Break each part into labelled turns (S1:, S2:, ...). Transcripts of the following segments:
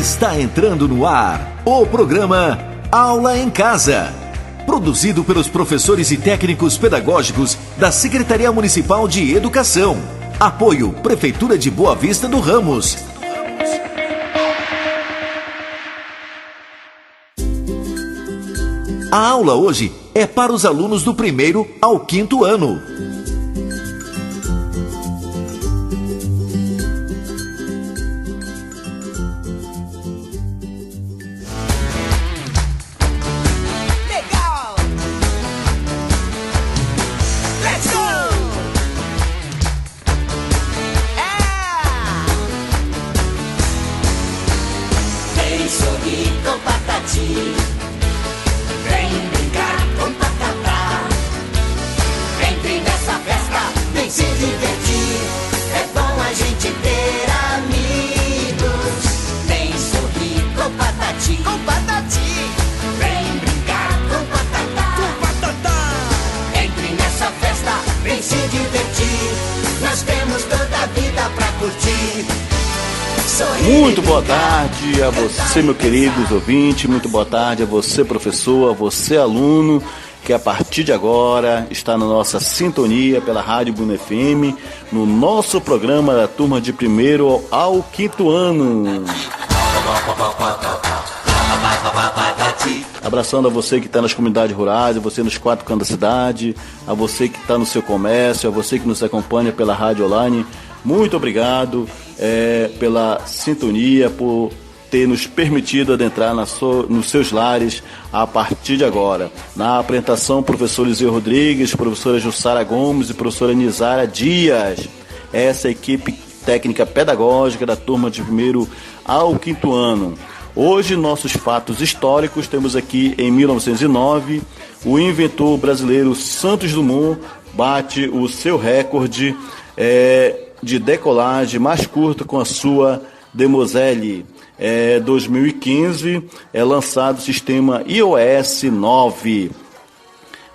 S1: Está entrando no ar o programa Aula em Casa, produzido pelos professores e técnicos pedagógicos da Secretaria Municipal de Educação. Apoio Prefeitura de Boa Vista do Ramos. A aula hoje é para os alunos do 1º ao 5º ano.
S2: Muito boa tarde a você, meu querido ouvinte, muito boa tarde a você, professor, a você, aluno, que a partir de agora está na nossa sintonia pela Rádio Buna FM, no nosso programa da turma de 1º ao 5º ano. Abraçando a você que está nas comunidades rurais, a você nos 4 cantos da cidade, a você que está no seu comércio, a você que nos acompanha pela rádio online. Muito obrigado pela sintonia, por ter nos permitido adentrar nos seus lares a partir de agora. Na apresentação, professor Eliseu Rodrigues, professora Jussara Gomes e professora Nizara Dias. Essa é a equipe técnica pedagógica da turma de 1º ao 5º ano. Hoje, nossos fatos históricos, temos aqui em 1909, o inventor brasileiro Santos Dumont bate o seu recorde de decolagem mais curta com a sua Demoiselle. 2015 é lançado o sistema iOS 9.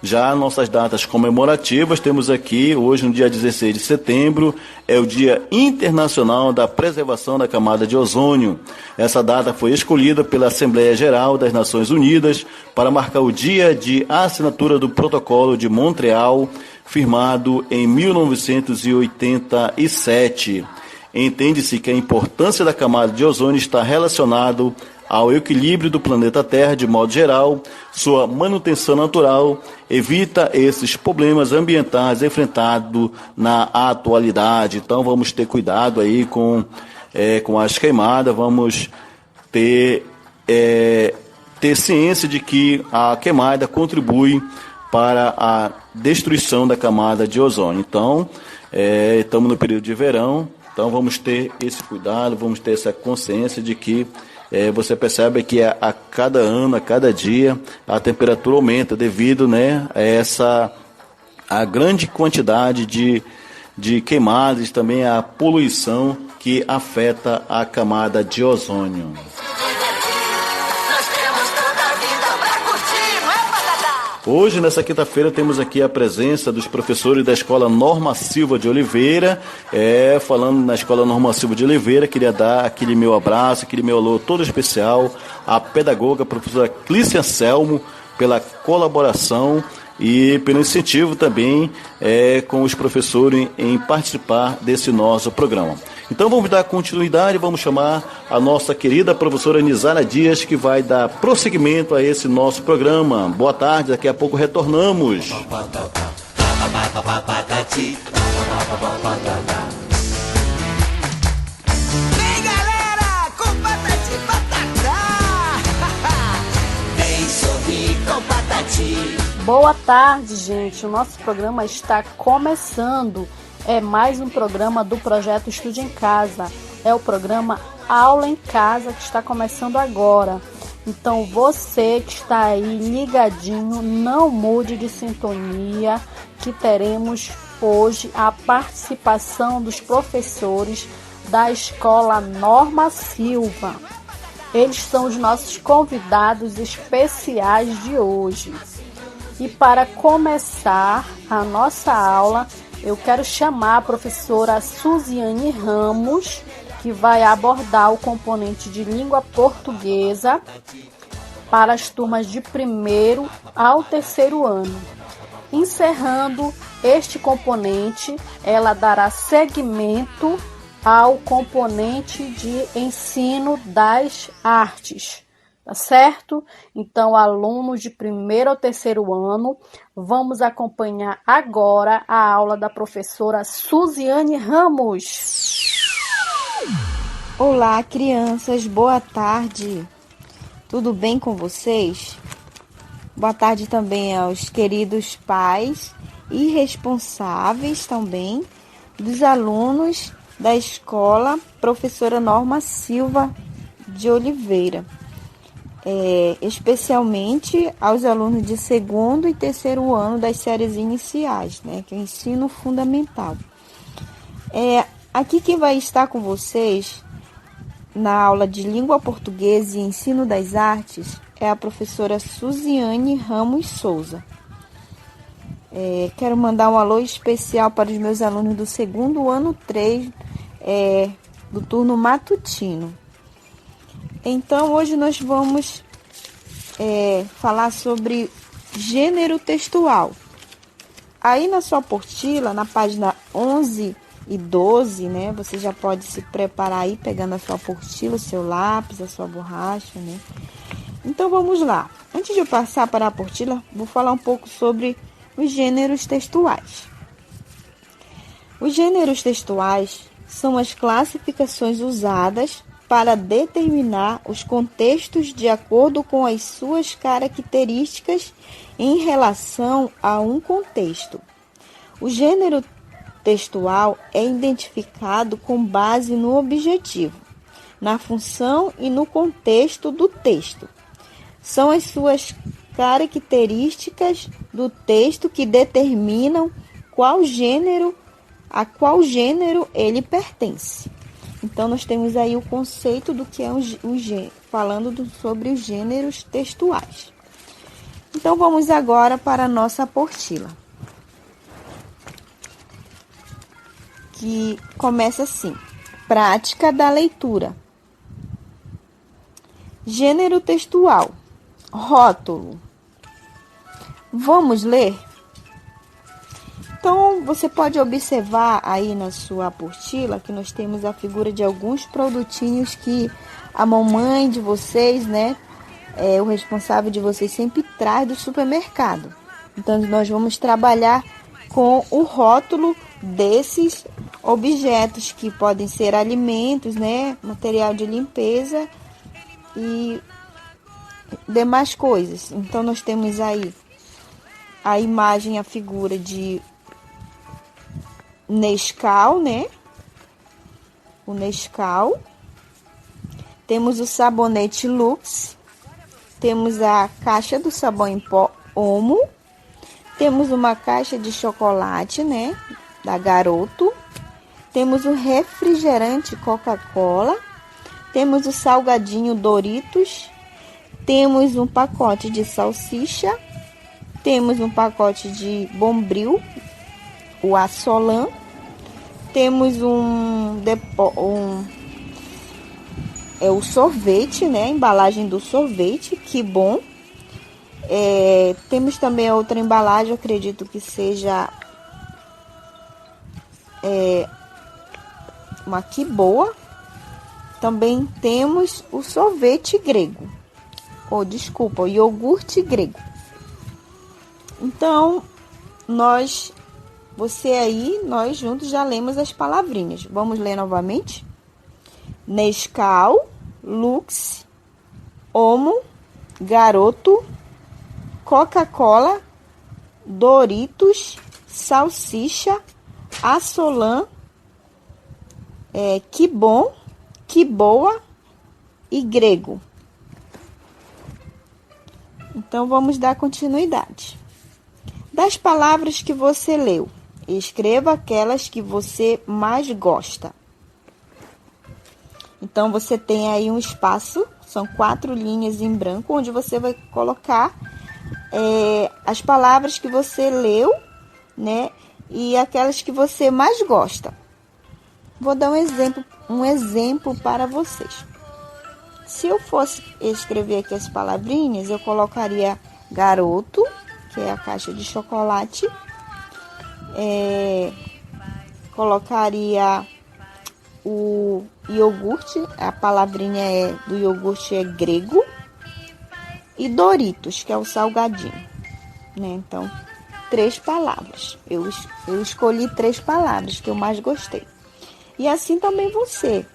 S2: Já nossas datas comemorativas, temos aqui, hoje no dia 16 de setembro, é o Dia Internacional da Preservação da Camada de Ozônio. Essa data foi escolhida pela Assembleia Geral das Nações Unidas para marcar o dia de assinatura do Protocolo de Montreal, firmado em 1987. Entende-se que a importância da camada de ozônio está relacionado ao equilíbrio do planeta Terra de modo geral. Sua manutenção natural evita esses problemas ambientais enfrentados na atualidade. Então vamos ter cuidado aí com as queimadas, vamos ter ciência de que a queimada contribui para a destruição da camada de ozônio. Então, estamos no período de verão, então vamos ter esse cuidado, vamos ter essa consciência de que você percebe que a cada ano, a cada dia, a temperatura aumenta devido, a grande quantidade de queimadas, também a poluição que afeta a camada de ozônio. Hoje, nessa quinta-feira, temos aqui a presença dos professores da Escola Norma Silva de Oliveira. Falando na Escola Norma Silva de Oliveira, queria dar aquele meu abraço, aquele meu alô todo especial à pedagoga, a professora Clícia Anselmo, pela colaboração e pelo incentivo também com os professores em participar desse nosso programa. Então vamos dar continuidade, vamos chamar a nossa querida professora Nizara Dias, que vai dar prosseguimento a esse nosso programa. Boa tarde, daqui a pouco retornamos.
S3: Vem galera, com Patati Patatá! Vem sorrir com Patati.
S4: Boa tarde, gente. O nosso programa está começando. É mais um programa do projeto Estude em Casa. É o programa Aula em Casa que está começando agora. Então você que está aí ligadinho, não mude de sintonia, que teremos hoje a participação dos professores da Escola Norma Silva. Eles são os nossos convidados especiais de hoje. E para começar a nossa aula, eu quero chamar a professora Suziane Ramos que vai abordar o componente de língua portuguesa para as turmas de 1º ao 3º ano. Encerrando este componente, ela dará seguimento ao componente de ensino das artes, tá certo? Então, alunos de 1º ao 3º ano, vamos acompanhar agora a aula da professora Suziane Ramos.
S5: Olá, crianças, boa tarde. Tudo bem com vocês? Boa tarde também aos queridos pais e responsáveis também dos alunos da escola Professora Norma Silva de Oliveira. Especialmente aos alunos de 2º e 3º ano das séries iniciais, né, que é o ensino fundamental. Aqui quem vai estar com vocês na aula de língua portuguesa e ensino das artes é a professora Suziane Ramos Souza. Quero mandar um alô especial para os meus alunos do 2º ano 3 do turno matutino. Então, hoje nós vamos falar sobre gênero textual. Aí na sua apostila, na página 11 e 12, né, você já pode se preparar aí, pegando a sua apostila, o seu lápis, a sua borracha, né? Então, vamos lá. Antes de eu passar para a apostila, vou falar um pouco sobre os gêneros textuais. Os gêneros textuais são as classificações usadas para determinar os contextos de acordo com as suas características em relação a um contexto. O gênero textual é identificado com base no objetivo, na função e no contexto do texto. São as suas características do texto que determinam a qual gênero ele pertence. Então, nós temos aí o conceito do que é falando sobre os gêneros textuais. Então, vamos agora para a nossa apostila, que começa assim: prática da leitura. Gênero textual. Rótulo. Vamos ler? Então, você pode observar aí na sua apostila que nós temos a figura de alguns produtinhos que a mamãe de vocês, né, o responsável de vocês sempre traz do supermercado. Então, nós vamos trabalhar com o rótulo desses objetos que podem ser alimentos, né, material de limpeza e demais coisas. Então, nós temos aí a imagem, a figura de Nescau, né? O Nescau. Temos o sabonete Lux. Temos a caixa do sabão em pó Omo. Temos uma caixa de chocolate, né? Da Garoto. Temos o refrigerante Coca-Cola. Temos o salgadinho Doritos. Temos um pacote de salsicha. Temos um pacote de Bombril, o Assolan. Temos o sorvete, né? A embalagem do sorvete, que bom. Temos também outra embalagem, eu acredito que seja uma que boa. Também temos o sorvete grego. O iogurte grego. Então, nós juntos já lemos as palavrinhas. Vamos ler novamente? Nescau, Lux, Omo, Garoto, Coca-Cola, Doritos, Salsicha, Assolan, que bom, que boa e grego. Então, vamos dar continuidade. Das palavras que você leu, escreva aquelas que você mais gosta. Então, você tem aí um espaço, são 4 linhas em branco, onde você vai colocar as palavras que você leu, né? E aquelas que você mais gosta. Vou dar um exemplo para vocês. Se eu fosse escrever aqui as palavrinhas, eu colocaria garoto, que é a caixa de chocolate. Colocaria o iogurte, a palavrinha do iogurte é grego. E Doritos, que é o salgadinho, né? Então, 3 palavras. Eu escolhi 3 palavras que eu mais gostei. E assim também você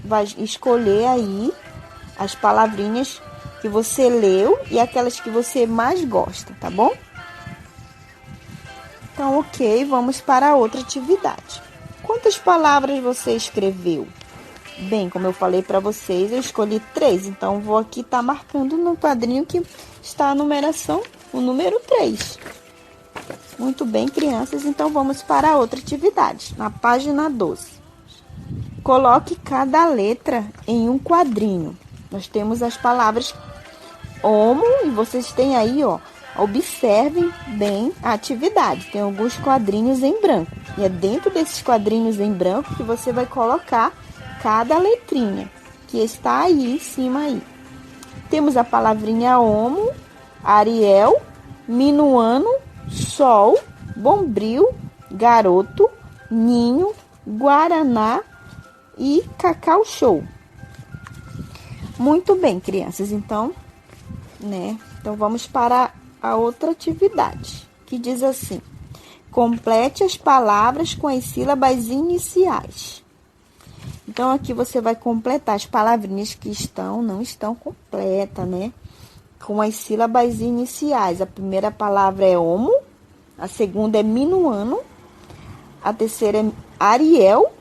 S5: vai escolher aí as palavrinhas que você leu e aquelas que você mais gosta, tá bom? Então, ok, vamos para a outra atividade. Quantas palavras você escreveu? Bem, como eu falei para vocês, eu escolhi 3, então vou aqui estar marcando no quadrinho que está a numeração, o número 3. Muito bem, crianças, então vamos para a outra atividade, na página 12. Coloque cada letra em um quadrinho. Nós temos as palavras homo e vocês têm aí, ó, observem bem a atividade. Tem alguns quadrinhos em branco e é dentro desses quadrinhos em branco que você vai colocar cada letrinha que está aí em cima aí. Temos a palavrinha homo, Ariel, minuano, sol, bombril, garoto, ninho, guaraná e cacau show. Muito bem, crianças. Então vamos para a outra atividade, que diz assim: complete as palavras com as sílabas iniciais. Então, aqui você vai completar as palavrinhas que não estão completas, né? Com as sílabas iniciais. A primeira palavra é homo, a segunda é minuano, a terceira é Ariel,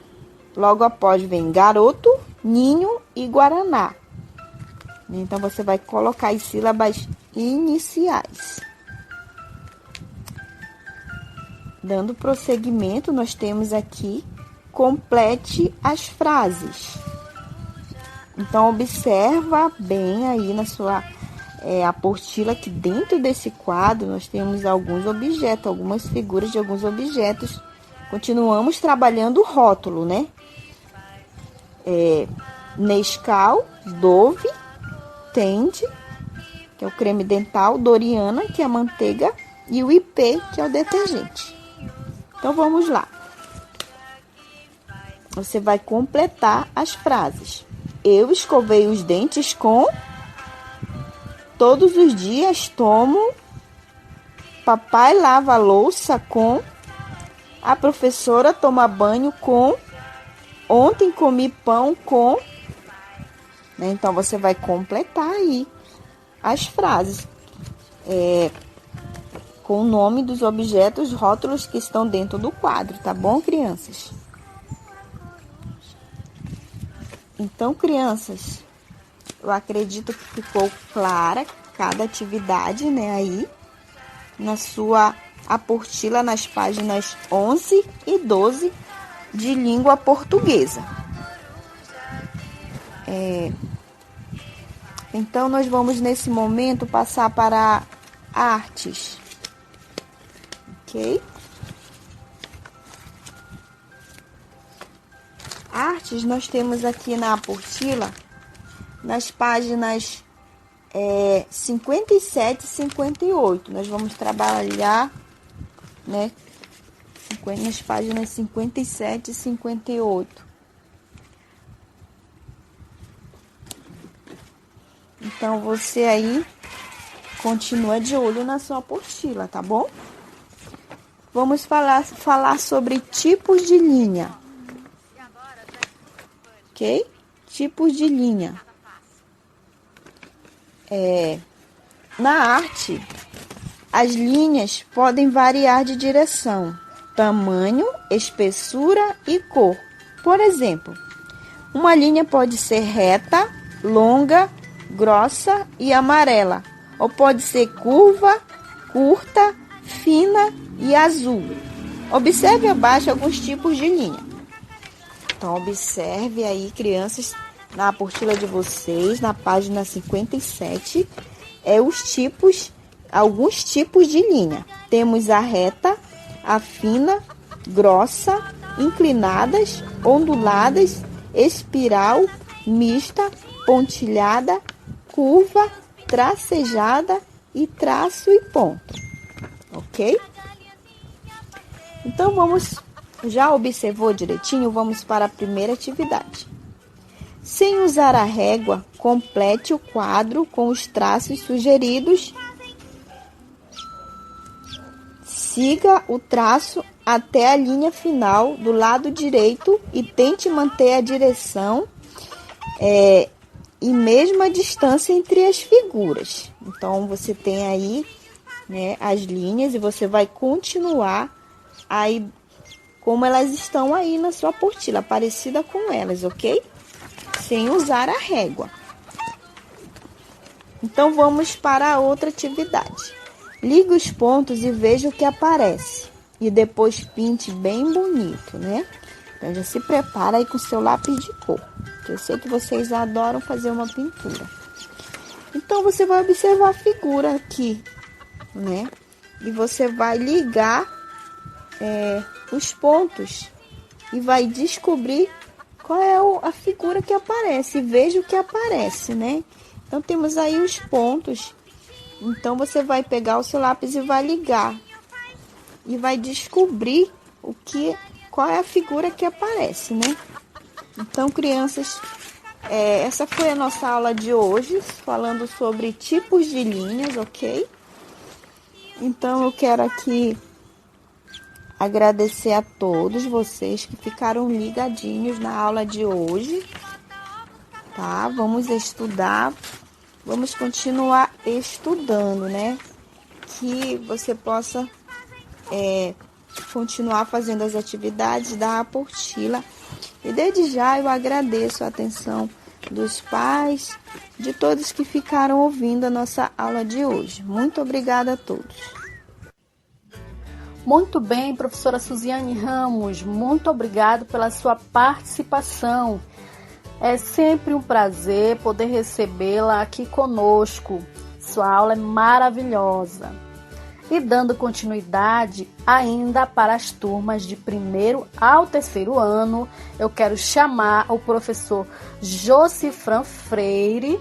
S5: logo após vem garoto, ninho e guaraná. Então, você vai colocar as sílabas iniciais. Dando prosseguimento, nós temos aqui: complete as frases. Então, observa bem aí na sua apostila que dentro desse quadro nós temos alguns objetos, algumas figuras de alguns objetos. Continuamos trabalhando o rótulo, né? Nescau, Dove, Tende, que é o creme dental, Doriana, que é a manteiga, e o IP, que é o detergente. Então, vamos lá. Você vai completar as frases. Eu escovei os dentes com... Todos os dias tomo... Papai lava a louça com... A professora toma banho com... Ontem comi pão com... Né? Então, você vai completar aí as frases. Com o nome dos objetos, rótulos que estão dentro do quadro, tá bom, crianças? Então, crianças, eu acredito que ficou clara cada atividade, né, aí na sua apostila, nas páginas 11 e 12 de língua portuguesa. Então, nós vamos, nesse momento, passar para artes. Ok? Artes, nós temos aqui na apostila, nas páginas 57 e 58. Nós vamos trabalhar, né, nas páginas 57 e 58. Então, você aí continua de olho na sua apostila, tá bom? Vamos falar sobre tipos de linha. Ok? Tipos de linha. Na arte, as linhas podem variar de direção, tamanho, espessura e cor. Por exemplo, uma linha pode ser reta, longa, grossa e amarela, ou pode ser curva, curta, fina e azul. Observe abaixo alguns tipos de linha. Então, observe aí, crianças, na apostila de vocês, na página 57, alguns tipos de linha. Temos a reta, a fina, grossa, inclinadas onduladas, espiral, mista, pontilhada, curva, tracejada e traço e ponto. Ok? Então já observou direitinho? Vamos para a primeira atividade. Sem usar a régua, complete o quadro com os traços sugeridos. Siga o traço até a linha final do lado direito e tente manter a direção e mesma distância entre as figuras. Então, você tem aí, né, as linhas e você vai continuar aí como elas estão aí na sua apostila, parecida com elas, ok? Sem usar a régua. Então, vamos para a outra atividade. Ligue os pontos e veja o que aparece. E depois pinte bem bonito, né? Então, já se prepara aí com o seu lápis de cor. Que eu sei que vocês adoram fazer uma pintura. Então, você vai observar a figura aqui, né? E você vai ligar os pontos. E vai descobrir qual é a figura que aparece. E veja o que aparece, né? Então, temos aí os pontos. Então, você vai pegar o seu lápis e vai ligar. E vai descobrir qual é a figura que aparece, né? Então, crianças, essa foi a nossa aula de hoje, falando sobre tipos de linhas, ok? Então, eu quero aqui agradecer a todos vocês que ficaram ligadinhos na aula de hoje, tá? Vamos estudar, vamos continuar estudando, né? Que você possa continuar fazendo as atividades da apostila. E desde já eu agradeço a atenção dos pais, de todos que ficaram ouvindo a nossa aula de hoje. Muito obrigada a todos.
S4: Muito bem, professora Suziane Ramos, muito obrigado pela sua participação. É sempre um prazer poder recebê-la aqui conosco. Sua aula é maravilhosa. E dando continuidade ainda para as turmas de 1º ao 3º ano, eu quero chamar o professor Josifran Freire,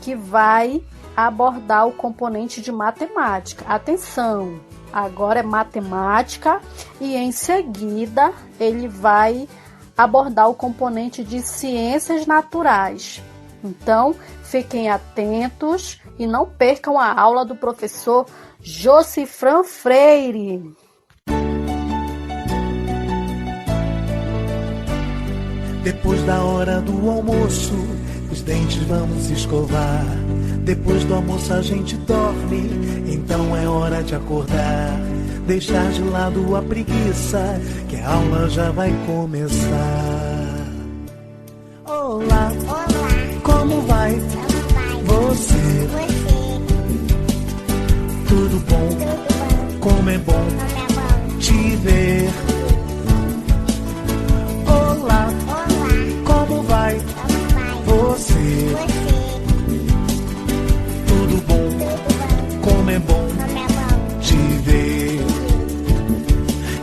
S4: que vai abordar o componente de matemática. Atenção, agora é matemática e em seguida ele vai abordar o componente de ciências naturais. Então, fiquem atentos e não percam a aula do professor Josifran Freire.
S6: Depois da hora do almoço, os dentes vamos escovar. Depois do almoço a gente dorme, então é hora de acordar. Deixar de lado a preguiça, que a aula já vai começar. Olá, como vai? Você? Tudo bom? Como é bom te ver. Olá, como vai? Você? Tudo bom? Como é bom te ver.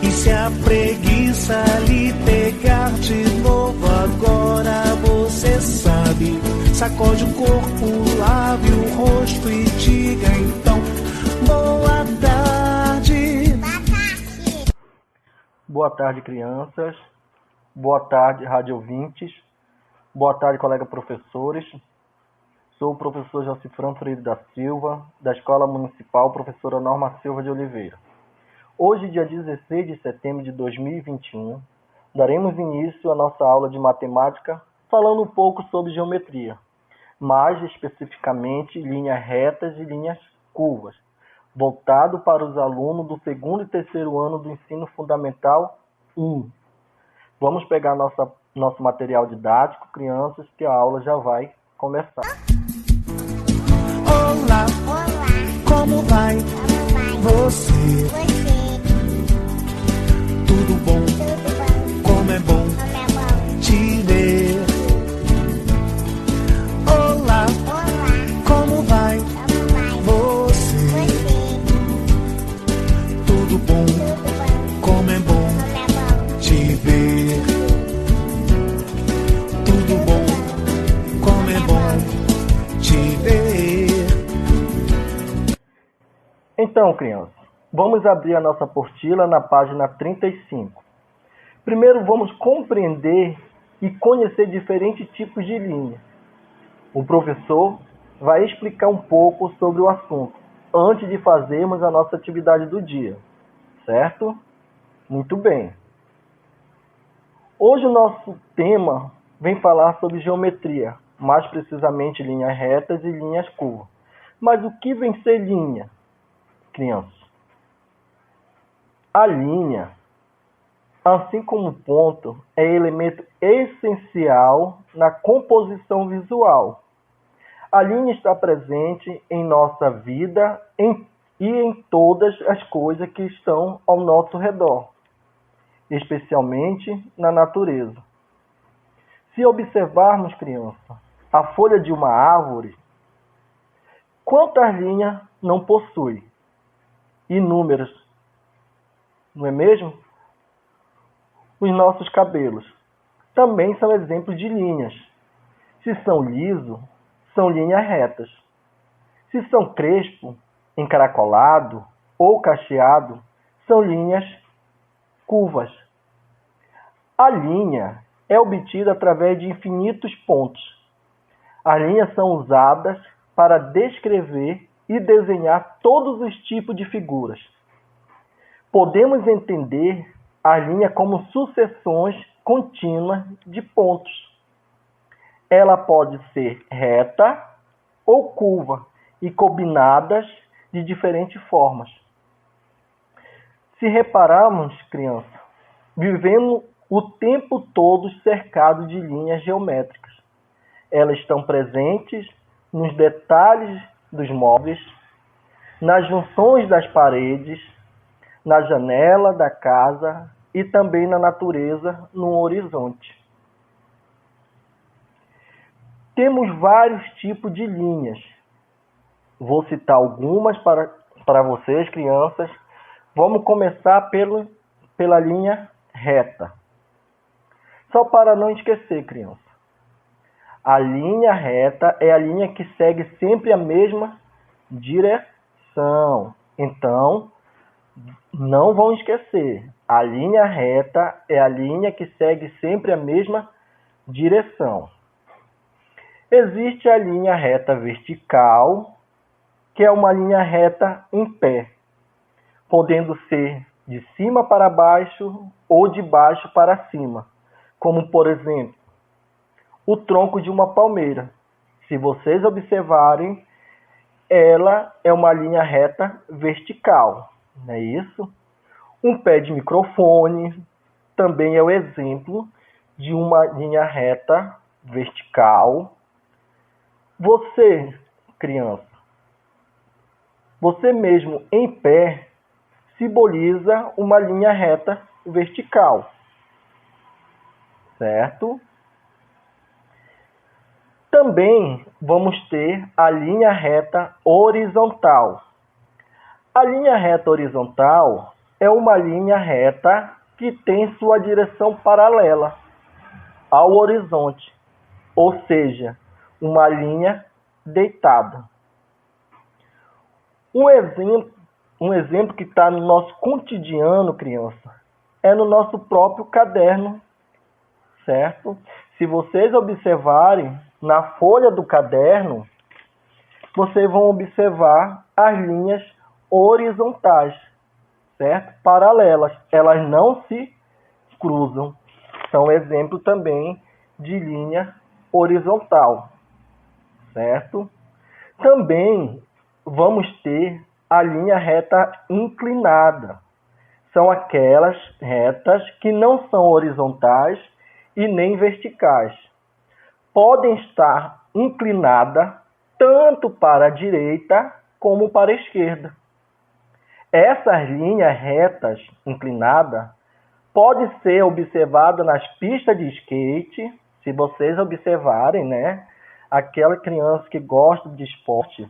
S6: E se a preguiça lhe pegar de novo agora, você sabe. Sacode o corpo, lave o rosto e diga então boa tarde.
S7: Boa tarde, crianças. Boa tarde, rádio ouvintes. Boa tarde, colegas professores. Sou o professor Josifran Freire da Silva, da Escola Municipal Professora Norma Silva de Oliveira. Hoje, dia 16 de setembro de 2021, daremos início à nossa aula de matemática falando um pouco sobre geometria, mais especificamente linhas retas e linhas curvas, voltado para os alunos do 2º e 3º ano do Ensino Fundamental 1. Vamos pegar nosso material didático, crianças, que a aula já vai começar.
S6: Olá, como vai? Você? Tudo bom? Como é bom te ver. Olá, como vai? Você? Tudo bom? Como é bom te ver.
S7: Então, crianças, vamos abrir a nossa apostila na página 35. Primeiro, vamos compreender e conhecer diferentes tipos de linha. O professor vai explicar um pouco sobre o assunto antes de fazermos a nossa atividade do dia, certo? Muito bem. Hoje o nosso tema vem falar sobre geometria, mais precisamente linhas retas e linhas curvas. Mas o que vem ser linha, crianças? A linha, assim como o ponto, é elemento essencial na composição visual. A linha está presente em nossa vida e em todas as coisas que estão ao nosso redor, especialmente na natureza. Se observarmos, criança, a folha de uma árvore, quantas linhas não possui? Inúmeras, não é mesmo? Os nossos cabelos também são exemplos de linhas. Se são lisos, são linhas retas. Se são crespo, encaracolado ou cacheado, são linhas curvas. A linha é obtida através de infinitos pontos. As linhas são usadas para descrever e desenhar todos os tipos de figuras. Podemos entender a linha como sucessões contínuas de pontos. Ela pode ser reta ou curva e combinadas de diferentes formas. Se repararmos, criança, vivemos o tempo todo cercados de linhas geométricas. Elas estão presentes nos detalhes dos móveis, nas junções das paredes, na janela da casa e também na natureza, no horizonte. Temos vários tipos de linhas. Vou citar algumas para vocês, crianças. Vamos começar pela linha reta. Só para não esquecer, criança. A linha reta é a linha que segue sempre a mesma direção. Então, não vão esquecer. A linha reta é a linha que segue sempre a mesma direção. Existe a linha reta vertical, que é uma linha reta em pé, podendo ser de cima para baixo ou de baixo para cima, como, por exemplo, o tronco de uma palmeira. Se vocês observarem, ela é uma linha reta vertical, não é isso? Um pé de microfone também é o exemplo de uma linha reta vertical. Você, criança, você mesmo em pé simboliza uma linha reta vertical, certo? Também vamos ter a linha reta horizontal. A linha reta horizontal é uma linha reta que tem sua direção paralela ao horizonte, ou seja, uma linha deitada. Um exemplo que está no nosso cotidiano, criança, é no nosso próprio caderno, certo? Se vocês observarem na folha do caderno, vocês vão observar as linhas horizontais, certo? Paralelas, elas não se cruzam. São exemplo também de linha horizontal, certo? Também vamos ter a linha reta inclinada. São aquelas retas que não são horizontais e nem verticais. Podem estar inclinadas tanto para a direita como para a esquerda. Essas linhas retas inclinadas podem ser observadas nas pistas de skate. Se vocês observarem, né, aquela criança que gosta de esporte,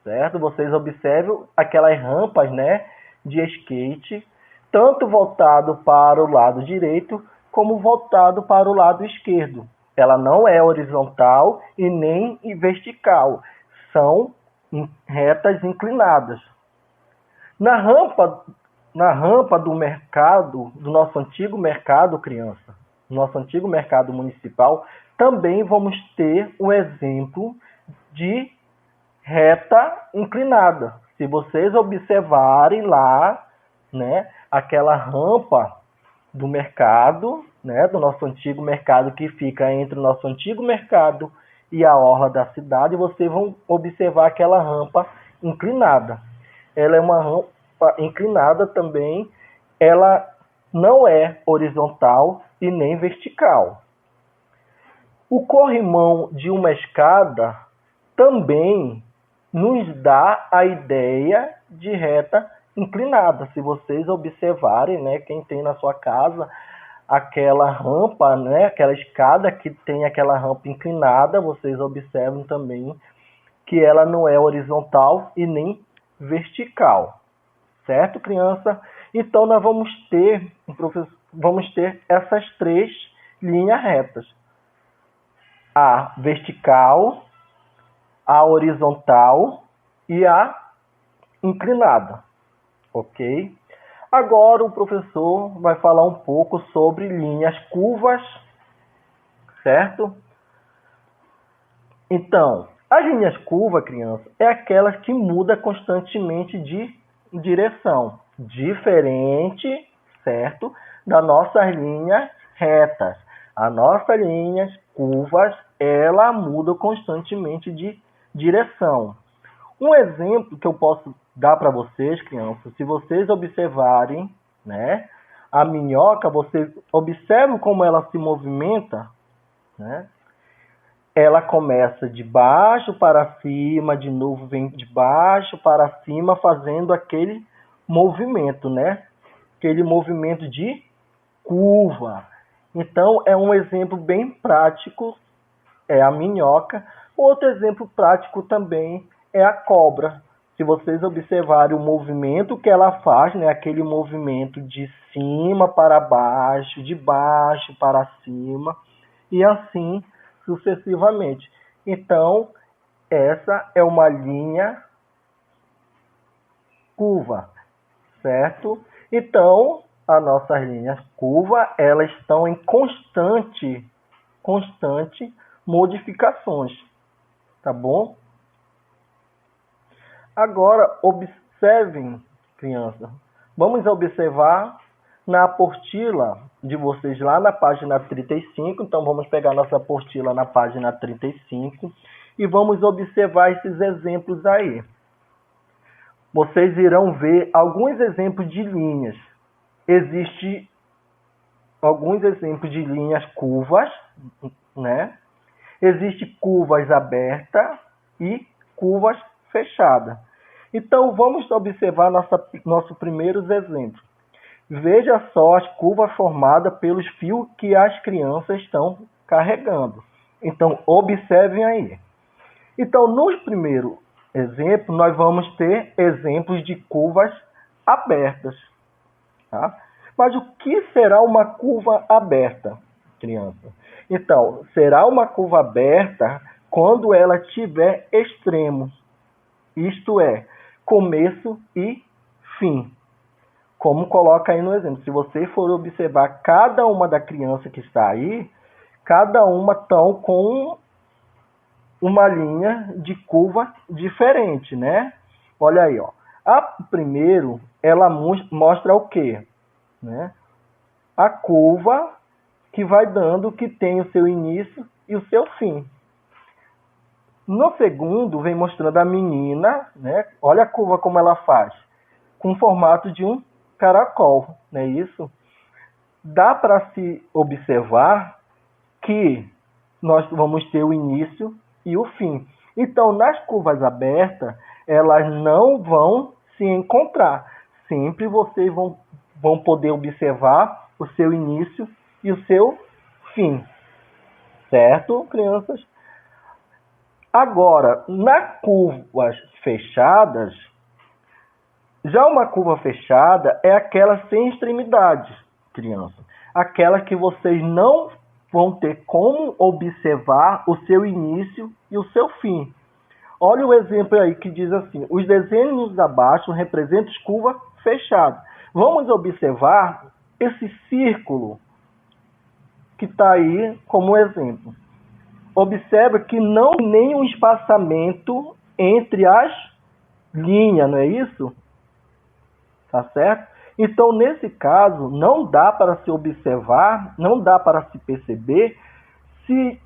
S7: certo? Vocês observam aquelas rampas, né, de skate, tanto voltado para o lado direito como voltado para o lado esquerdo. Ela não é horizontal e nem vertical, são retas inclinadas. Na rampa do mercado, do nosso antigo mercado, criança, nosso antigo mercado municipal, também vamos ter o exemplo de reta inclinada. Se vocês observarem lá, né, aquela rampa do mercado, né, do nosso antigo mercado que fica entre o nosso antigo mercado e a orla da cidade, vocês vão observar aquela rampa inclinada. Ela é uma rampa inclinada também, ela não é horizontal e nem vertical. O corrimão de uma escada também nos dá a ideia de reta inclinada. Se vocês observarem, né, quem tem na sua casa aquela rampa, né, aquela escada que tem aquela rampa inclinada, vocês observam também que ela não é horizontal e nem vertical. Certo, criança? Então, nós vamos ter essas três linhas retas. A vertical, a horizontal e a inclinada. Ok? Agora o professor vai falar um pouco sobre linhas curvas, certo? Então, as linhas curvas, criança, é aquelas que mudam constantemente de direção, diferente, certo, das nossas linhas retas. As nossas linhas curvas, ela muda constantemente de direção. Um exemplo que eu posso dar para vocês, crianças, se vocês observarem, né, a minhoca, vocês observam como ela se movimenta, né? Ela começa de baixo para cima, de novo vem de baixo para cima, fazendo aquele movimento, né? Aquele movimento de curva. Então, é um exemplo bem prático, é a minhoca. Outro exemplo prático também é a cobra. Se vocês observarem o movimento que ela faz, né, aquele movimento de cima para baixo, de baixo para cima, e assim sucessivamente. Então, essa é uma linha curva, certo? Então, as nossas linhas curvas, elas estão em constante modificações, tá bom? Agora, observem, criança. Vamos observar na apostila de vocês lá na página 35. Então, vamos pegar nossa apostila na página 35 e vamos observar esses exemplos aí. Vocês irão ver alguns exemplos de linhas. Existem alguns exemplos de linhas curvas, né? Existem curvas abertas e curvas fechadas. Então, vamos observar nosso primeiro exemplo. Veja só as curvas formadas pelos fios que as crianças estão carregando. Então, observem aí. Então, no primeiro exemplo, nós vamos ter exemplos de curvas abertas. Tá? Mas o que será uma curva aberta, criança? Então, será uma curva aberta quando ela tiver extremos. Isto é, começo e fim. Como coloca aí no exemplo. Se você for observar cada uma da criança que está aí, cada uma estão com uma linha de curva diferente, né? Olha aí, ó. A primeiro, ela mostra o quê? Né? A curva que vai dando, que tem o seu início e o seu fim. No segundo, vem mostrando a menina, né? Olha a curva como ela faz, com o formato de um caracol, não é isso? Dá para se observar que nós vamos ter o início e o fim. Então, nas curvas abertas, elas não vão se encontrar. Sempre vocês vão poder observar o seu início e o seu fim. Certo, crianças? Agora, nas curvas fechadas, já uma curva fechada é aquela sem extremidades, criança. Aquela que vocês não vão ter como observar o seu início e o seu fim. Olha o exemplo aí que diz assim: os desenhos abaixo representam curva fechada. Vamos observar esse círculo que está aí como exemplo. Observa que não tem nenhum espaçamento entre as linhas, não é isso? Tá certo? Então, nesse caso, não dá para se observar, não dá para se perceber se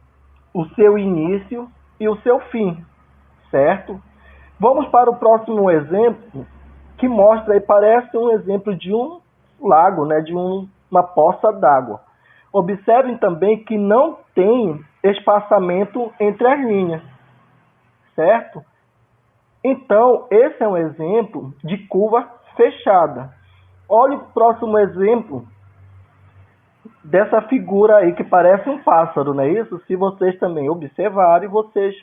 S7: o seu início e o seu fim, certo? Vamos para o próximo exemplo, que mostra aí, parece um exemplo de um lago, né, de uma poça d'água. Observem também que não tem espaçamento entre as linhas, certo? Então, esse é um exemplo de curva fechada. Olha o próximo exemplo dessa figura aí que parece um pássaro, não é isso? Se vocês também observarem, vocês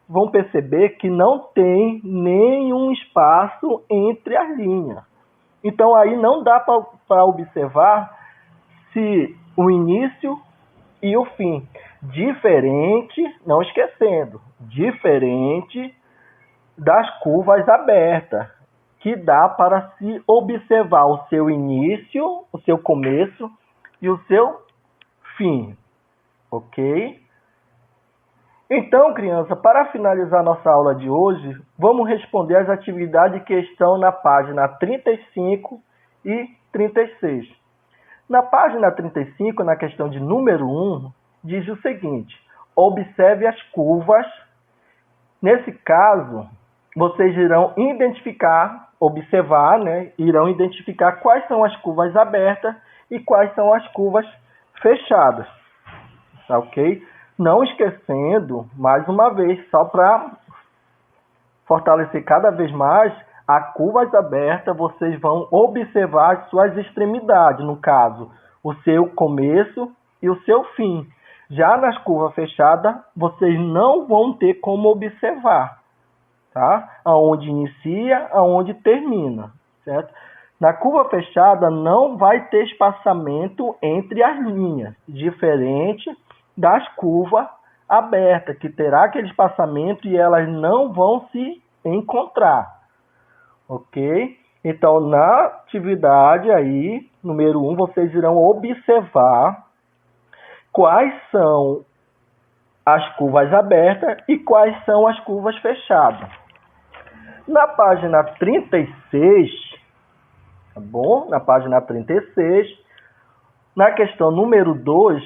S7: vão perceber que não tem nenhum espaço entre as linhas. Então, aí não dá para observar se o início e o fim. Diferente, não esquecendo, diferente das curvas abertas, que dá para se observar o seu início, o seu começo e o seu fim. Ok? Então, criança, para finalizar nossa aula de hoje, vamos responder as atividades que estão na página 35 e 36. Na página 35, na questão de número 1, diz o seguinte: observe as curvas. Nesse caso, vocês irão observar, né? Irão identificar quais são as curvas abertas e quais são as curvas fechadas. Tá ok? Não esquecendo, mais uma vez, só para fortalecer cada vez mais, a curvas abertas vocês vão observar as suas extremidades, no caso, o seu começo e o seu fim. Já nas curvas fechadas, vocês não vão ter como observar, tá? Aonde inicia, aonde termina, certo? Na curva fechada não vai ter espaçamento entre as linhas, diferente das curvas abertas, que terá aquele espaçamento e elas não vão se encontrar, ok? Então, na atividade aí, número 1, vocês irão observar quais são as curvas abertas e quais são as curvas fechadas. Na página 36, tá bom? Na página 36, na questão número 2,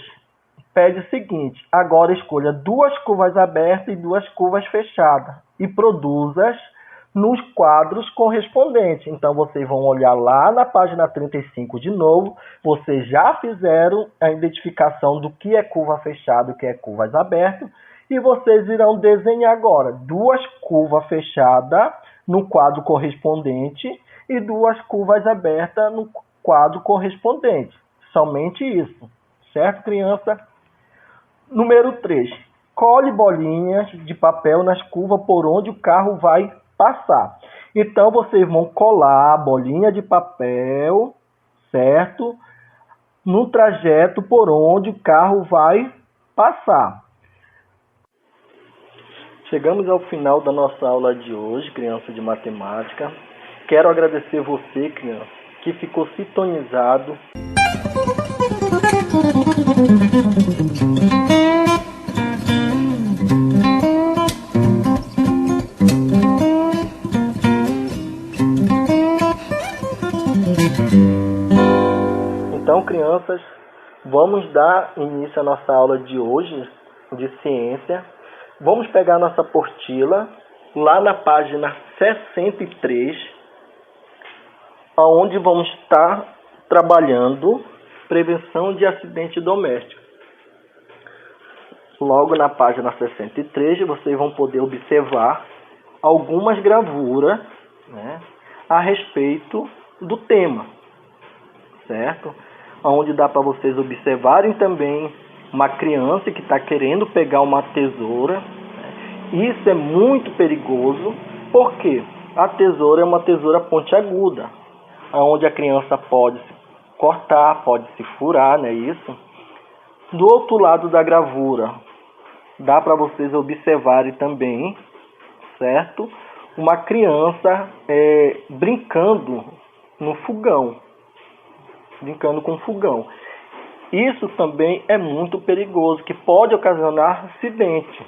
S7: pede o seguinte: agora escolha 2 curvas abertas e 2 curvas fechadas e produza-as nos quadros correspondentes. Então, vocês vão olhar lá na página 35 de novo. Vocês já fizeram a identificação do que é curva fechada e o que é curvas abertas. E vocês irão desenhar agora 2 curvas fechadas no quadro correspondente e 2 curvas abertas no quadro correspondente. Somente isso. Certo, criança? Número 3. Cole bolinhas de papel nas curvas por onde o carro vai passar. Então, vocês vão colar a bolinha de papel, certo? No trajeto por onde o carro vai passar. Chegamos ao final da nossa aula de hoje, criança de matemática. Quero agradecer você, criança, que ficou sintonizado. Então, crianças, vamos dar início à nossa aula de hoje de ciência. Vamos pegar nossa apostila lá na página 63, onde vamos estar trabalhando prevenção de acidente doméstico. Logo na página 63, vocês vão poder observar algumas gravuras, né, a respeito do tema, certo? Onde dá para vocês observarem também uma criança que está querendo pegar uma tesoura. Isso é muito perigoso, porque a tesoura é uma tesoura pontiaguda, onde a criança pode se cortar, pode se furar, não é isso? Do outro lado da gravura, dá para vocês observarem também, certo? Uma criança brincando no fogão, brincando com fogão. Isso também é muito perigoso, que pode ocasionar acidente.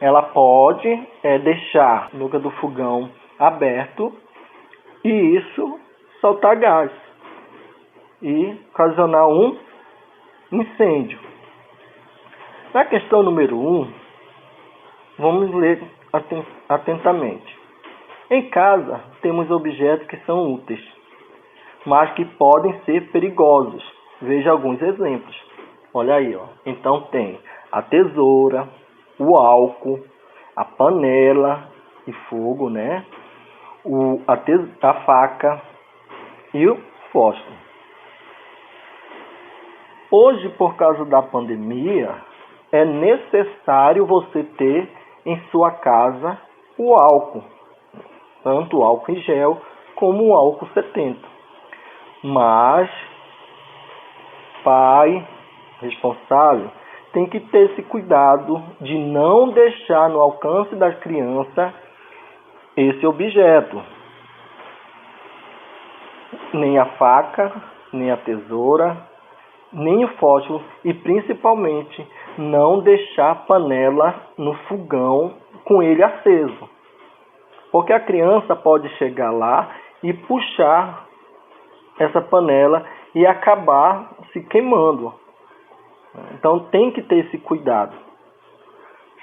S7: Ela pode deixar a boca do fogão aberto e isso soltar gás e ocasionar um incêndio. Na questão número 1, vamos ler atentamente. Em casa, temos objetos que são úteis, mas que podem ser perigosos. Veja alguns exemplos. Olha aí, ó. Então tem a tesoura, o álcool, a panela de fogo, né? A faca e o fósforo. Hoje, por causa da pandemia, é necessário você ter em sua casa o álcool, tanto o álcool em gel como o álcool 70. Mas pai responsável tem que ter esse cuidado de não deixar no alcance da criança esse objeto. Nem a faca, nem a tesoura, nem o fósforo e principalmente não deixar a panela no fogão com ele aceso. Porque a criança pode chegar lá e puxar essa panela e acabar se queimando. Então tem que ter esse cuidado.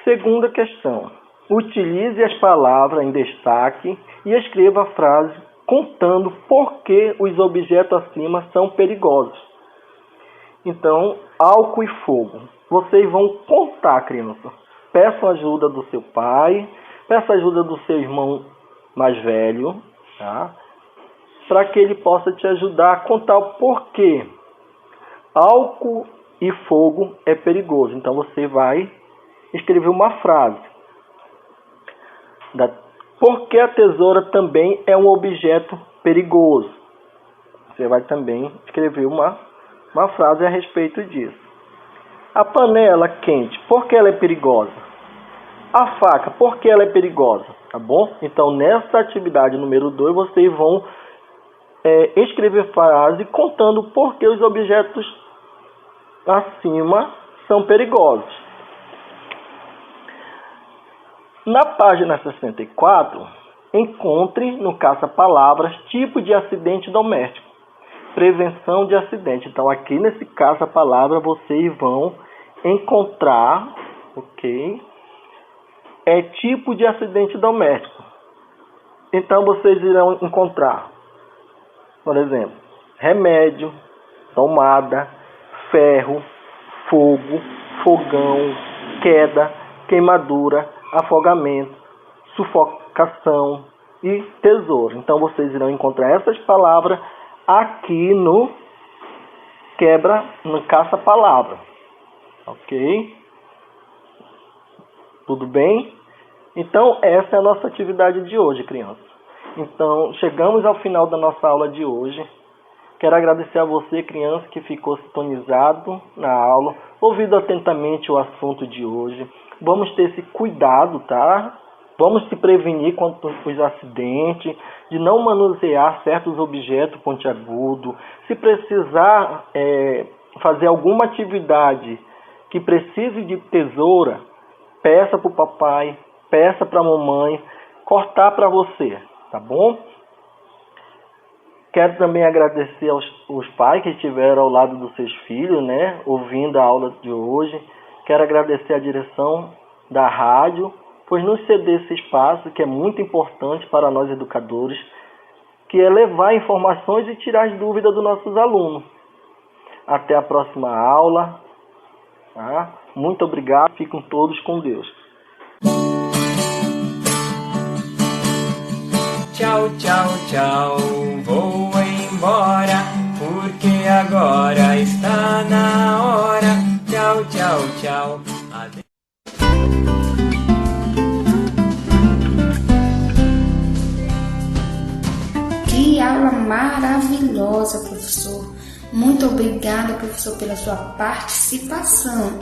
S7: Segunda questão. Utilize as palavras em destaque e escreva a frase contando por que os objetos acima são perigosos. Então, álcool e fogo. Vocês vão contar, criança. Peçam ajuda do seu pai, peça ajuda do seu irmão mais velho, tá? Para que ele possa te ajudar a contar o porquê. Álcool e fogo é perigoso. Então você vai escrever uma frase. Por que a tesoura também é um objeto perigoso? Você vai também escrever uma frase a respeito disso. A panela quente, por que ela é perigosa? A faca, por que ela é perigosa? Tá bom? Então nessa atividade número 2 vocês vão escrever frase contando por que os objetos acima são perigosos. Na página 64, encontre no caça-palavras tipo de acidente doméstico, prevenção de acidente. Então aqui nesse caça-palavra vocês vão encontrar, ok? Tipo de acidente doméstico. Então vocês irão encontrar, por exemplo, remédio, tomada, ferro, fogo, fogão, queda, queimadura, afogamento, sufocação e tesouro. Então vocês irão encontrar essas palavras aqui no caça-palavra. Ok? Tudo bem? Então essa é a nossa atividade de hoje, crianças. Então chegamos ao final da nossa aula de hoje. Quero agradecer a você, criança, que ficou sintonizado na aula, ouvindo atentamente o assunto de hoje. Vamos ter esse cuidado, tá? Vamos se prevenir contra os acidentes, de não manusear certos objetos pontiagudos. Se precisar fazer alguma atividade que precise de tesoura, peça para o papai, peça para a mamãe cortar para você, tá bom? Quero também agradecer aos pais que estiveram ao lado dos seus filhos, né, ouvindo a aula de hoje. Quero agradecer a direção da rádio, pois nos ceder esse espaço que é muito importante para nós educadores, que é levar informações e tirar as dúvidas dos nossos alunos. Até a próxima aula. Tá? Muito obrigado. Fiquem todos com Deus.
S8: Tchau, tchau, tchau, vou embora, porque agora está na hora. Tchau, tchau, tchau. Adeus.
S9: Que aula maravilhosa, professor. Muito obrigada, professor, pela sua participação.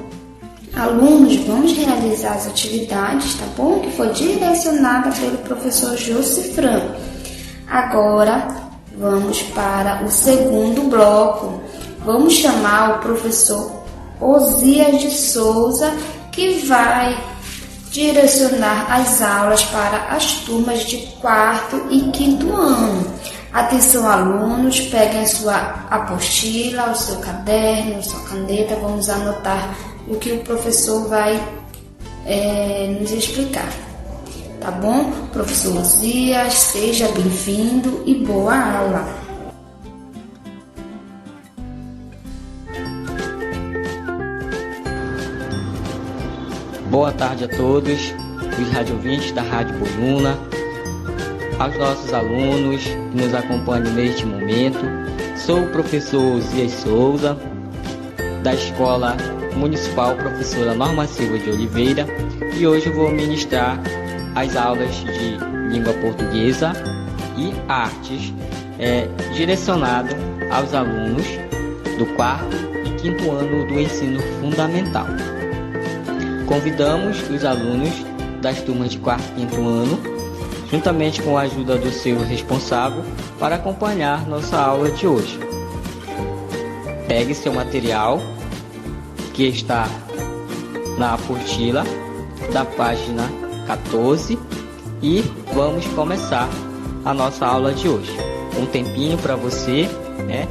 S9: Alunos, vamos realizar as atividades, tá bom? Que foi direcionada pelo professor Josifran. Agora, vamos para o segundo bloco. Vamos chamar o professor Osias de Souza, que vai direcionar as aulas para as turmas de 4º e 5º ano. Atenção, alunos, peguem a sua apostila, o seu caderno, a sua caneta, vamos anotar o que o professor vai nos explicar. Tá bom? Professor Osias, seja bem-vindo e boa aula!
S10: Boa tarde a todos, os radiovintes da Rádio Boiúna, aos nossos alunos que nos acompanham neste momento. Sou o professor Osias Souza, da Escola Municipal Professora Norma Silva de Oliveira, e hoje eu vou ministrar as aulas de língua portuguesa e artes direcionado aos alunos do 4º e 5º ano do ensino fundamental. Convidamos os alunos das turmas de 4º e 5º ano, juntamente com a ajuda do seu responsável, para acompanhar nossa aula de hoje. Pegue seu material, que está na apostila da página 14, e vamos começar a nossa aula de hoje. Um tempinho para você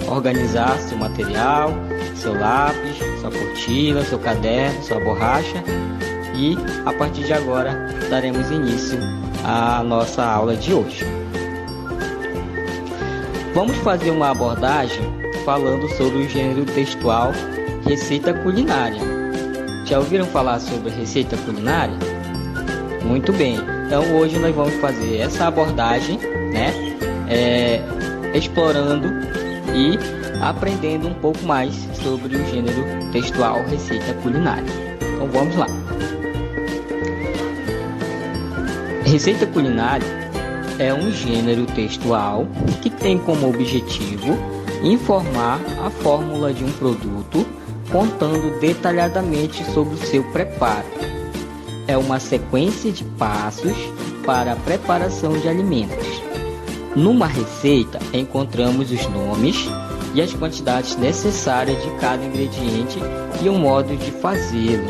S10: organizar seu material, seu lápis, sua apostila, seu caderno, sua borracha, e a partir de agora daremos início à nossa aula de hoje. Vamos fazer uma abordagem falando sobre o gênero textual receita culinária. Já ouviram falar sobre receita culinária? Muito bem, então hoje nós vamos fazer essa abordagem, explorando e aprendendo um pouco mais sobre o gênero textual receita culinária. Então vamos lá. Receita culinária é um gênero textual que tem como objetivo informar a fórmula de um produto, contando detalhadamente sobre o seu preparo. É uma sequência de passos para a preparação de alimentos. Numa receita, encontramos os nomes e as quantidades necessárias de cada ingrediente e o modo de fazê-lo,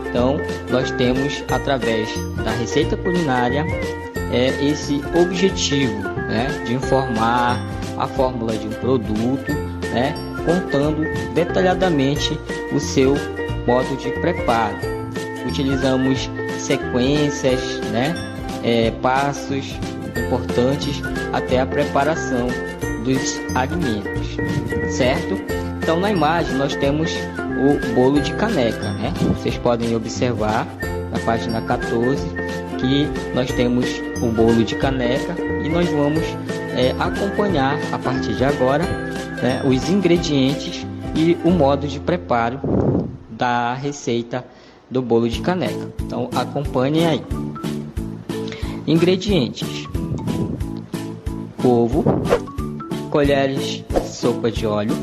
S10: Então, nós temos, através da receita culinária, esse objetivo, de informar a fórmula de um produto, contando detalhadamente o seu modo de preparo. Utilizamos sequências, passos importantes até a preparação dos alimentos, certo? Então, na imagem nós temos o bolo de caneca, Vocês podem observar na página 14 que nós temos o bolo de caneca, e nós vamos acompanhar a partir de agora os ingredientes e o modo de preparo da receita do bolo de caneca. Então acompanhem aí. Ingredientes: ovo, colheres sopa de óleo,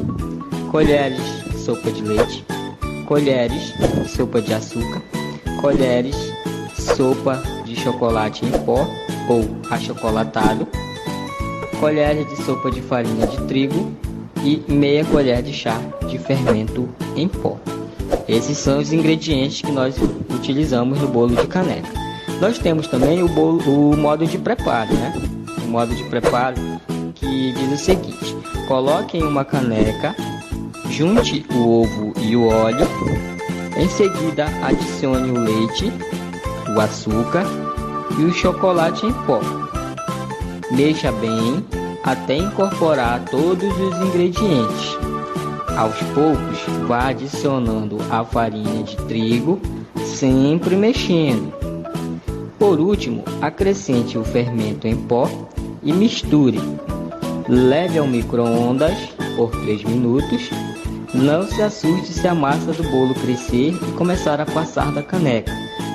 S10: colheres sopa de leite, colheres sopa de açúcar, colheres sopa de chocolate em pó ou achocolatado, colheres de sopa de farinha de trigo e meia colher de chá de fermento em pó. Esses são os ingredientes que nós utilizamos no bolo de caneca. Nós temos também o modo de preparo, O modo de preparo que diz o seguinte: coloque em uma caneca, junte o ovo e o óleo, em seguida adicione o leite, o açúcar e o chocolate em pó. Mexa bem até incorporar todos os ingredientes. Aos poucos, vá adicionando a farinha de trigo, sempre mexendo. Por último, acrescente o fermento em pó e misture. Leve ao micro-ondas por 3 minutos. Não se assuste se a massa do bolo crescer e começar a passar da caneca.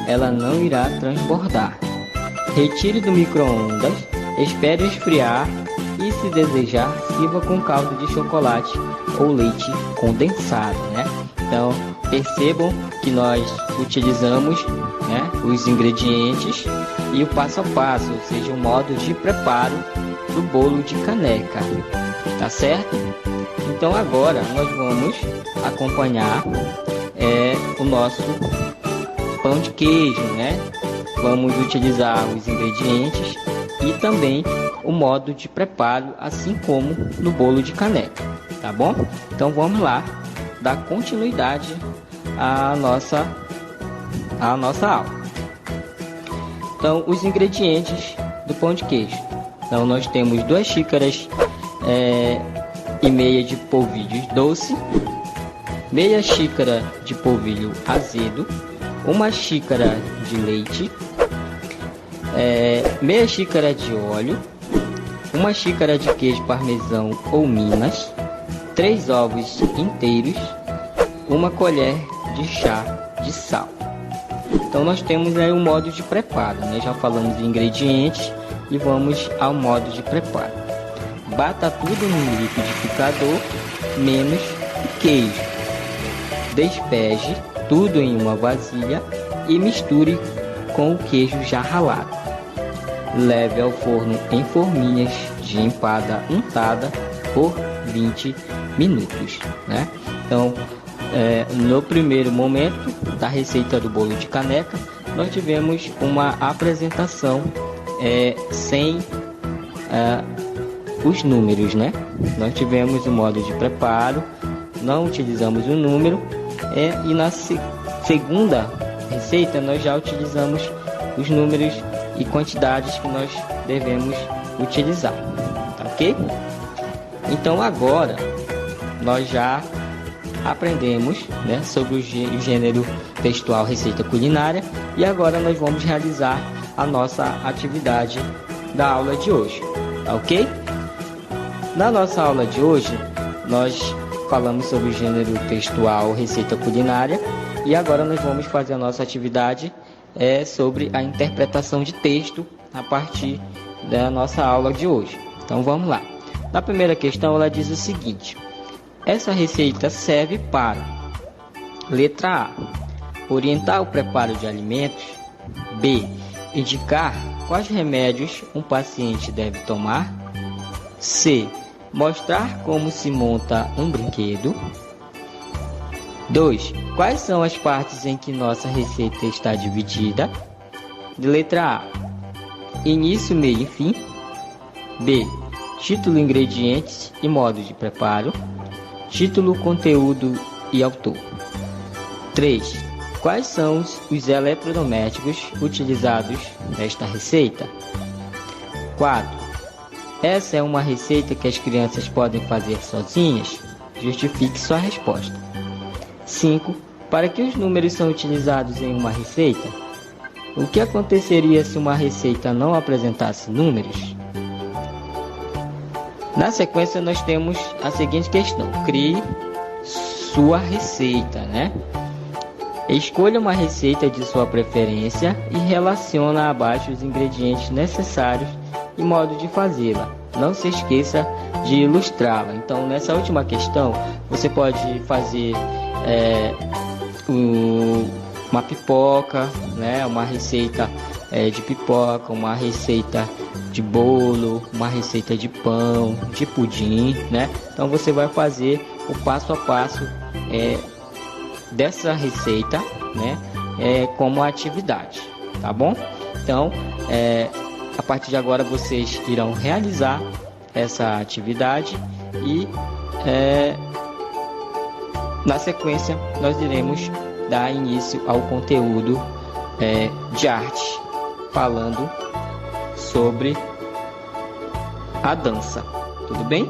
S10: Ela não irá transbordar. Retire do micro-ondas, espere esfriar e, se desejar, sirva com calda de chocolate ou leite condensado, Então, percebam que nós utilizamos, né, os ingredientes e o passo a passo, ou seja, o modo de preparo do bolo de caneca, tá certo? Então agora nós vamos acompanhar o nosso pão de queijo, né? Vamos utilizar os ingredientes e também o modo de preparo, assim como no bolo de caneca, tá bom? Então vamos lá dar continuidade à nossa aula. Então, os ingredientes do pão de queijo. Então, nós temos 2 xícaras e meia de polvilho doce, meia xícara de polvilho azedo, 1 xícara de leite, meia xícara de óleo, 1 xícara de queijo parmesão ou Minas, 3 ovos inteiros, 1 colher de chá de sal. Então nós temos aí um modo de preparo, né? Já falamos de ingredientes e vamos ao modo de preparo. Bata tudo no liquidificador, menos o queijo. Despeje tudo em uma vasilha e misture com o queijo já ralado. Leve ao forno em forminhas de empada untada por 20 minutos, né? Então, no primeiro momento da receita do bolo de caneca, nós tivemos uma apresentação sem os números, né? Nós tivemos o modo de preparo, não utilizamos o número, e na segunda receita nós já utilizamos os números e quantidades que nós devemos utilizar, tá ok? Então agora nós já aprendemos, né, sobre o gênero textual receita culinária, e agora nós vamos realizar a nossa atividade da aula de hoje, tá ok? Na nossa aula de hoje nós falamos sobre o gênero textual receita culinária, e agora nós vamos fazer a nossa atividade sobre a interpretação de texto a partir da nossa aula de hoje. Então vamos lá. Na primeira questão ela diz o seguinte: essa receita serve para, letra A, orientar o preparo de alimentos. B, indicar quais remédios um paciente deve tomar. C, mostrar como se monta um brinquedo. 2, quais são as partes em que nossa receita está dividida? De letra A, início, meio e fim. B, título, ingredientes e modo de preparo. Título, conteúdo e autor. 3. Quais são os eletrodomésticos utilizados nesta receita? 4. Essa é uma receita que as crianças podem fazer sozinhas? Justifique sua resposta. 5. Para que os números são utilizados em uma receita? O que aconteceria se uma receita não apresentasse números? Na sequência nós temos a seguinte questão: crie sua receita, né? Escolha uma receita de sua preferência e relaciona abaixo os ingredientes necessários e modo de fazê-la. Não se esqueça de ilustrá-la. Então, nessa última questão, você pode fazer uma pipoca, né? Uma receita de pipoca, uma receita de bolo, uma receita de pão, de pudim, né? Então você vai fazer o passo a passo dessa receita, né? Como atividade, tá bom? Então, a partir de agora vocês irão realizar essa atividade e na sequência nós iremos dar início ao conteúdo de arte, falando sobre a dança. Tudo bem?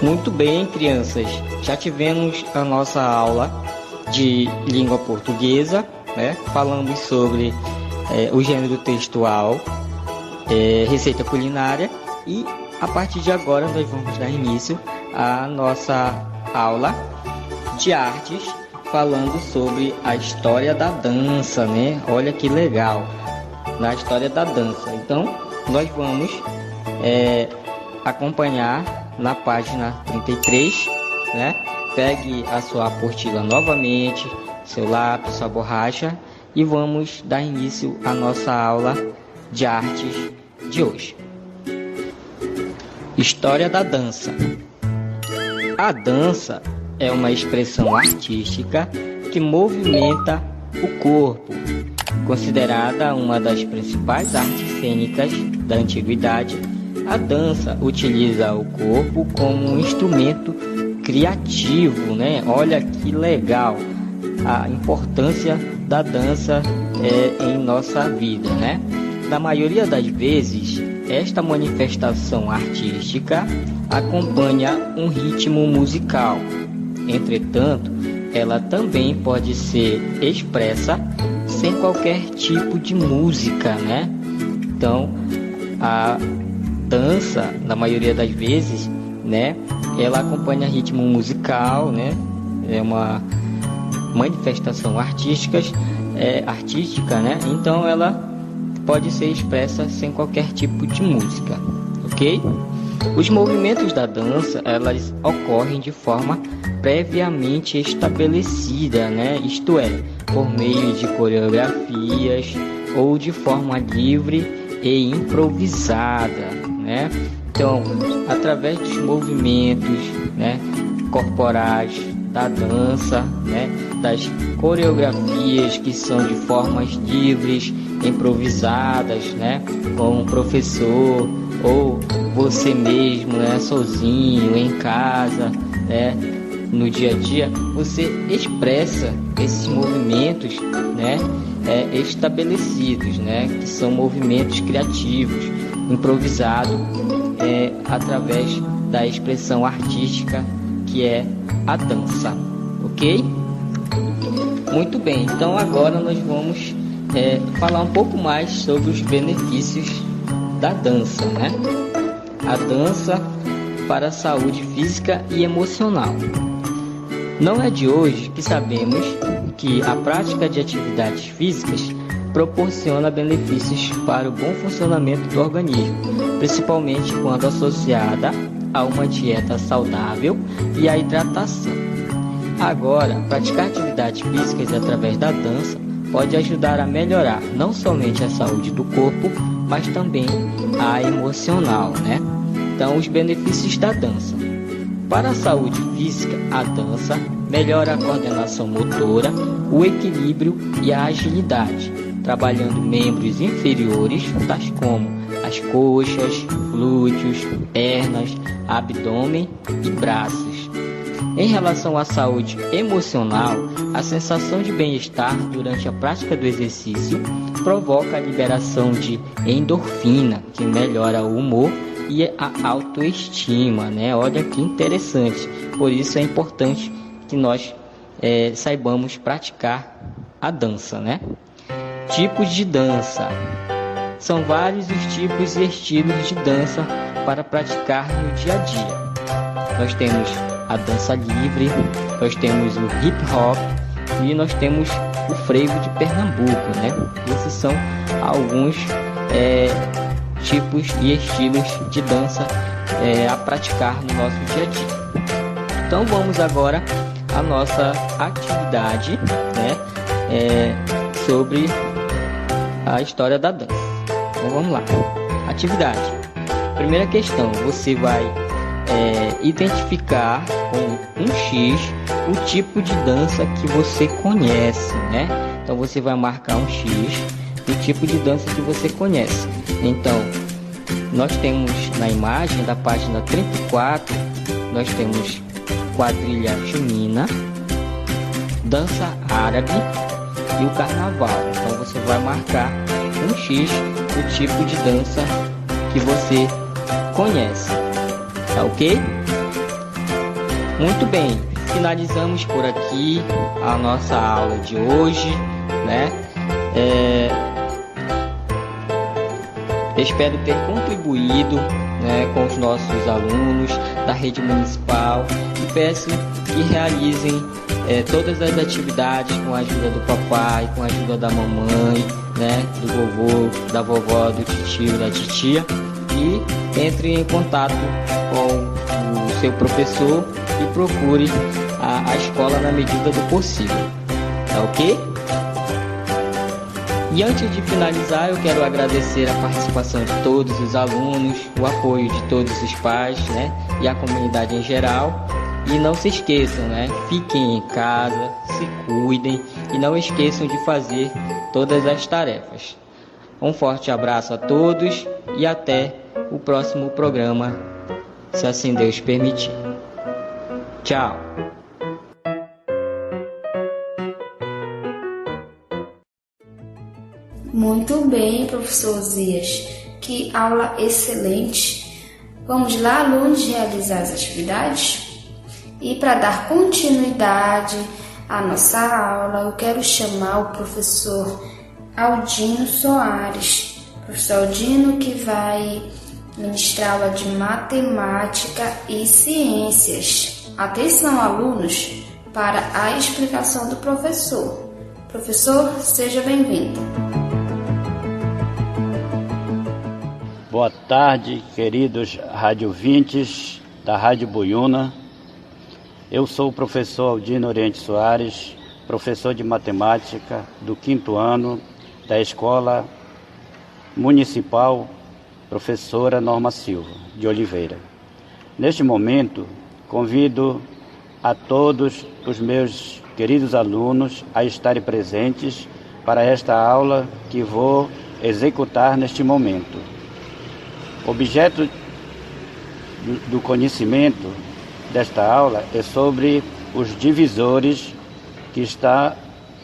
S10: Muito bem, crianças. Já tivemos a nossa aula de língua portuguesa, né? Falamos sobre o gênero textual, receita culinária, e a partir de agora nós vamos dar início à nossa aula de artes, falando sobre a história da dança, né? Olha que legal, na história da dança. Então, nós vamos acompanhar na página 33, né? Pegue a sua apostila novamente, seu lápis, sua borracha e vamos dar início à nossa aula de artes de hoje. História da dança. A dança é uma expressão artística que movimenta o corpo, considerada uma das principais artes cênicas da antiguidade. A dança utiliza o corpo como um instrumento criativo, né? Olha que legal a importância da dança em nossa vida, né? Na maioria das vezes, esta manifestação artística acompanha um ritmo musical. Entretanto, ela também pode ser expressa sem qualquer tipo de música, né? Então, a dança, na maioria das vezes, né, ela acompanha ritmo musical, né? É uma manifestação artística, né? Então, ela pode ser expressa sem qualquer tipo de música, ok? Os movimentos da dança, elas ocorrem de forma previamente estabelecida, né? Isto é, por meio de coreografias ou de forma livre e improvisada, né? Então, através dos movimentos, né, corporais da dança, né, das coreografias que são de formas livres, improvisadas, né, com um professor ou você mesmo, né, sozinho, em casa, né, no dia a dia, você expressa esses movimentos, né, estabelecidos, né, que são movimentos criativos, improvisados, através da expressão artística que é a dança, ok? Muito bem, então agora nós vamos falar um pouco mais sobre os benefícios da dança, né? A dança para a saúde física e emocional. Não é de hoje que sabemos que a prática de atividades físicas proporciona benefícios para o bom funcionamento do organismo, principalmente quando associada a uma dieta saudável e a hidratação. Agora, praticar atividades físicas através da dança pode ajudar a melhorar não somente a saúde do corpo, mas também a emocional, né? Então, os benefícios da dança. Para a saúde física, a dança melhora a coordenação motora, o equilíbrio e a agilidade, trabalhando membros inferiores, tais como as coxas, glúteos, pernas, abdômen e braços. Em relação à saúde emocional, a sensação de bem-estar durante a prática do exercício provoca a liberação de endorfina, que melhora o humor e a autoestima, né? Olha que interessante. Por isso é importante que nós saibamos praticar a dança, né? Tipos de dança. São vários os tipos e estilos de dança para praticar no dia a dia. Nós temos a dança livre, nós temos o hip hop e nós temos o frevo de Pernambuco, né? Esses são alguns tipos e estilos de dança a praticar no nosso dia a dia. Então vamos agora à nossa atividade, né? Sobre a história da dança. Então vamos lá. Atividade. Primeira questão, você vai identificar com um X o tipo de dança que você conhece, né? Então você vai marcar um X do tipo de dança que você conhece. Então, nós temos na imagem da página 34, nós temos quadrilha junina, dança árabe e o carnaval. Então você vai marcar um X do tipo de dança que você conhece. Tá ok? Muito bem, finalizamos por aqui a nossa aula de hoje, né? Espero ter contribuído, né, com os nossos alunos da rede municipal e peço que realizem todas as atividades com a ajuda do papai, com a ajuda da mamãe, né, do vovô, da vovó, do tio, da titia. E entre em contato com o seu professor e procure a escola na medida do possível. Tá ok? E antes de finalizar, eu quero agradecer a participação de todos os alunos, o apoio de todos os pais, né, e a comunidade em geral. E não se esqueçam, né, fiquem em casa, se cuidem e não esqueçam de fazer todas as tarefas. Um forte abraço a todos e até o próximo programa, se assim Deus permitir. Tchau!
S9: Muito bem, professor Zias. Que aula excelente. Vamos lá, alunos, realizar as atividades? E para dar continuidade à nossa aula, eu quero chamar o professor Aldino Soares. Professor Aldino, que vai ministrar aula de matemática e ciências. Atenção, alunos, para a explicação do professor. Professor, seja bem-vindo.
S11: Boa tarde, queridos radiovintes da Rádio Buiúna. Eu sou o professor Aldino Oriente Soares, professor de matemática do 5º ano da Escola Municipal Professora Norma Silva de Oliveira. Neste momento, convido a todos os meus queridos alunos a estarem presentes para esta aula que vou executar neste momento. O objeto do conhecimento desta aula é sobre os divisores que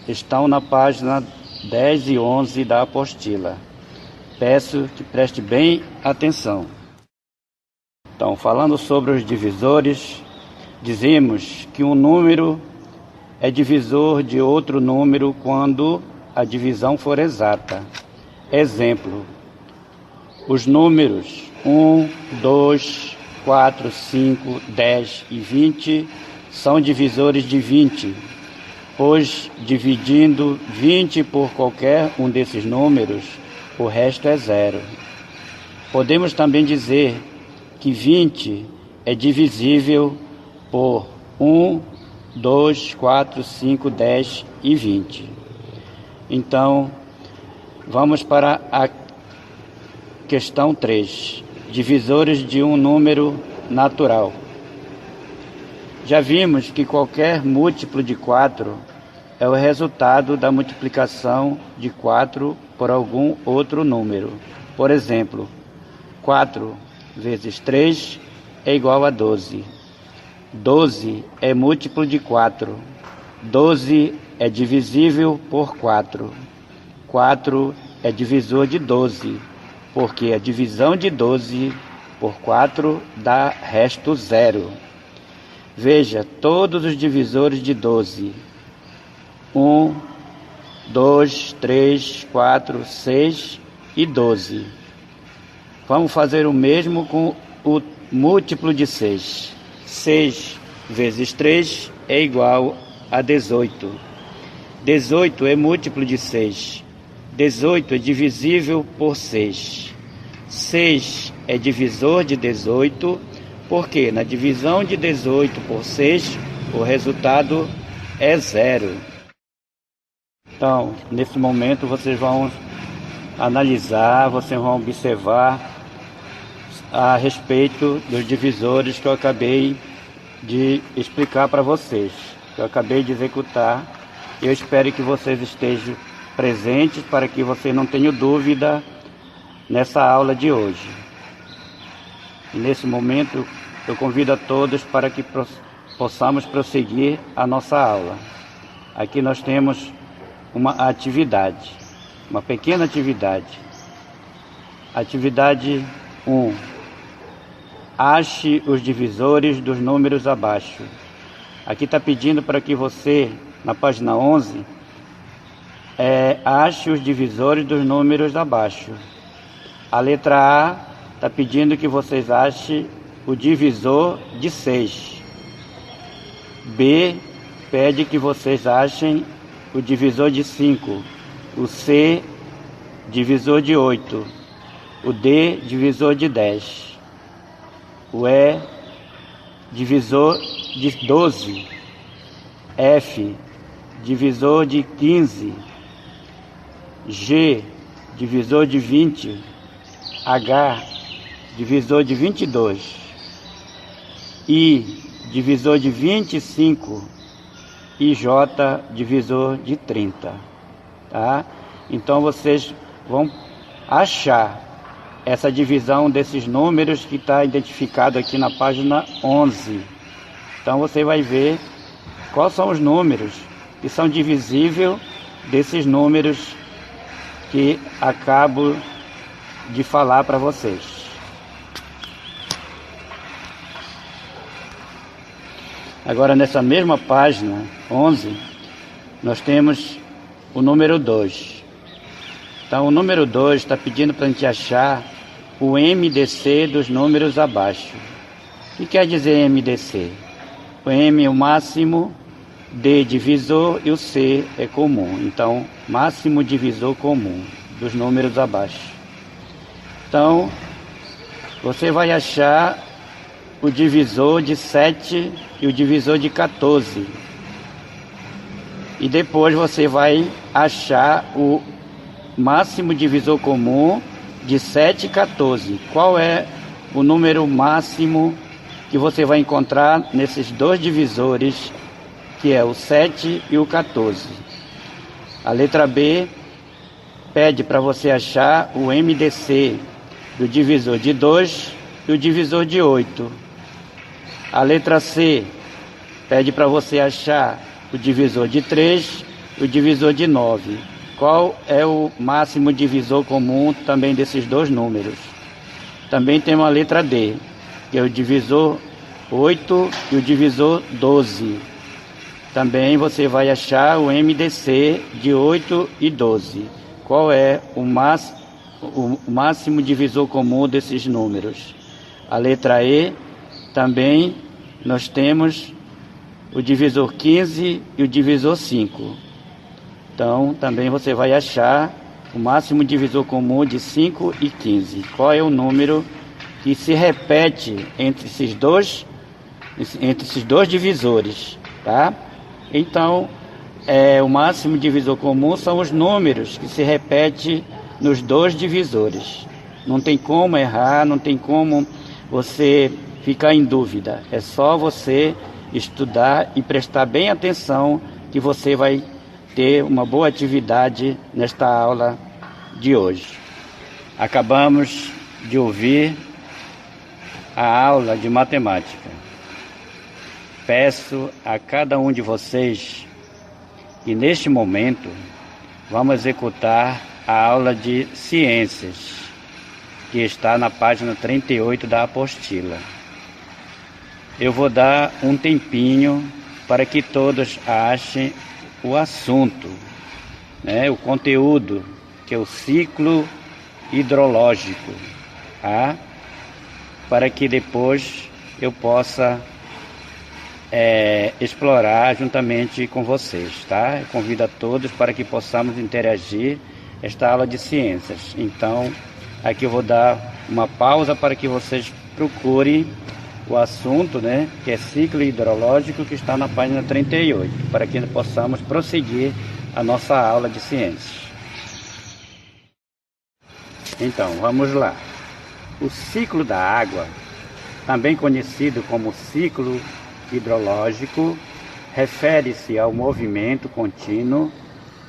S11: estão na página 10 e 11 da apostila. Peço que preste bem atenção. Então, falando sobre os divisores, dizemos que um número é divisor de outro número quando a divisão for exata. Exemplo: os números 1, 2, 4, 5, 10 e 20 são divisores de 20, pois dividindo 20 por qualquer um desses números, o resto é zero. Podemos também dizer que 20 é divisível por 1, 2, 4, 5, 10 e 20. Então, vamos para a questão 3. Divisores de um número natural. Já vimos que qualquer múltiplo de 4 é o resultado da multiplicação de 4 por algum outro número. Por exemplo, 4 vezes 3 é igual a 12. 12 é múltiplo de 4. 12 é divisível por 4. 4 é divisor de 12, porque a divisão de 12 por 4 dá resto zero. Veja todos os divisores de 12. 1, 2, 3, 4, 6 e 12. Vamos fazer o mesmo com o múltiplo de 6. 6 vezes 3 é igual a 18. 18 é múltiplo de 6. 18 é divisível por 6. 6 é divisor de 18, porque na divisão de 18 por 6, o resultado é zero. Então, nesse momento, vocês vão analisar, vocês vão observar a respeito dos divisores que eu acabei de explicar para vocês, que eu acabei de executar. Eu espero que vocês estejam presentes para que vocês não tenham dúvida nessa aula de hoje. E nesse momento, eu convido a todos para que possamos prosseguir a nossa aula. Aqui nós temos uma atividade, uma pequena atividade. Atividade 1. Ache os divisores dos números abaixo. Aqui está pedindo para que você, na página 11, ache os divisores dos números abaixo. A letra A está pedindo que vocês achem o divisor de 6. B pede que vocês achem o divisor de 5. O C, divisor de 8. O D, divisor de 10. O E, divisor de 12. F, divisor de 15. G, divisor de 20. H, divisor de 22. I, divisor de 25. E J, divisor de 30. Tá? Então vocês vão achar essa divisão desses números que está identificado aqui na página 11. Então você vai ver quais são os números que são divisíveis desses números que acabo de falar para vocês. Agora, nessa mesma página 11, nós temos o número 2. Então, o número 2 está pedindo para a gente achar o MDC dos números abaixo. O que quer dizer MDC? O M é o máximo, D divisor e o C é comum. Então, máximo divisor comum dos números abaixo. Então, você vai achar o divisor de 7 e o divisor de 14. E depois você vai achar o máximo divisor comum de 7 e 14. Qual é o número máximo que você vai encontrar nesses dois divisores, que é o 7 e o 14? A letra B pede para você achar o MDC do divisor de 2 e o divisor de 8. A letra C pede para você achar o divisor de 3 e o divisor de 9. Qual é o máximo divisor comum também desses dois números? Também tem uma letra D, que é o divisor 8 e o divisor 12. Também você vai achar o MDC de 8 e 12. Qual é o máximo divisor comum desses números? A letra E, também nós temos o divisor 15 e o divisor 5. Então, também você vai achar o máximo divisor comum de 5 e 15. Qual é o número que se repete entre esses dois divisores, tá? Então, o máximo divisor comum são os números que se repetem nos dois divisores. Não tem como errar, não tem como você ficar em dúvida. É só você estudar e prestar bem atenção que você vai ter uma boa atividade nesta aula de hoje. Acabamos de ouvir a aula de matemática. Peço a cada um de vocês que neste momento vamos executar a aula de ciências, que está na página 38 da apostila. Eu vou dar um tempinho para que todos achem o assunto, né? O conteúdo, que é o ciclo hidrológico, tá? Para que depois eu possa explorar juntamente com vocês, tá? Eu convido a todos para que possamos interagir esta aula de ciências. Então, aqui eu vou dar uma pausa para que vocês procurem o assunto, né, que é ciclo hidrológico, que está na página 38, para que possamos prosseguir a nossa aula de ciências. Então, vamos lá. O ciclo da água, também conhecido como ciclo hidrológico, refere-se ao movimento contínuo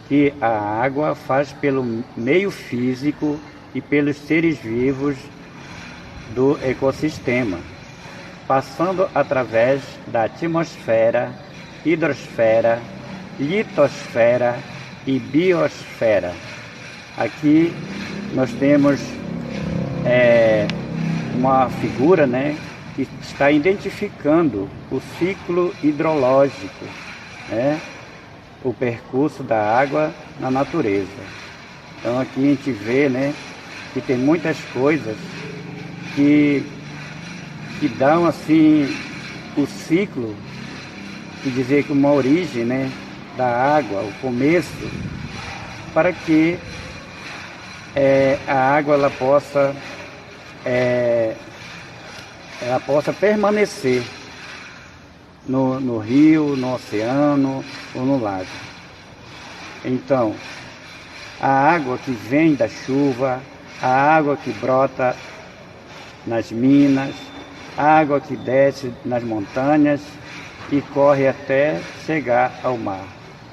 S11: que a água faz pelo meio físico e pelos seres vivos do ecossistema, passando através da atmosfera, hidrosfera, litosfera e biosfera. Aqui nós temos uma figura, né, que está identificando o ciclo hidrológico, né, o percurso da água na natureza. Então aqui a gente vê, né, que tem muitas coisas que dão assim o ciclo, que dizer que uma origem, né, da água, o começo, para que a água ela possa ela possa permanecer no rio, no oceano ou no lago. Então, a água que vem da chuva, a água que brota nas minas, a água que desce nas montanhas e corre até chegar ao mar,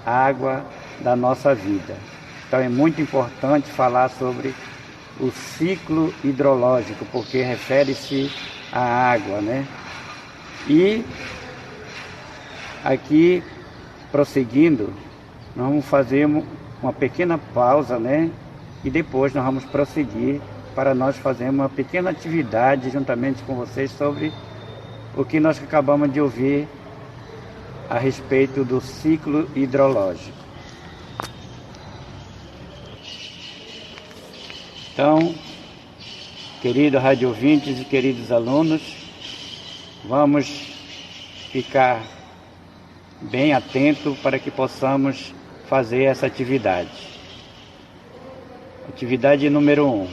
S11: água da nossa vida. Então é muito importante falar sobre o ciclo hidrológico, porque refere-se à água, né? E aqui, prosseguindo, nós vamos fazer uma pequena pausa, né? E depois nós vamos prosseguir para nós fazermos uma pequena atividade juntamente com vocês sobre o que nós acabamos de ouvir a respeito do ciclo hidrológico. Então, queridos rádio ouvintes e queridos alunos, vamos ficar bem atentos para que possamos fazer essa atividade. Atividade número 1.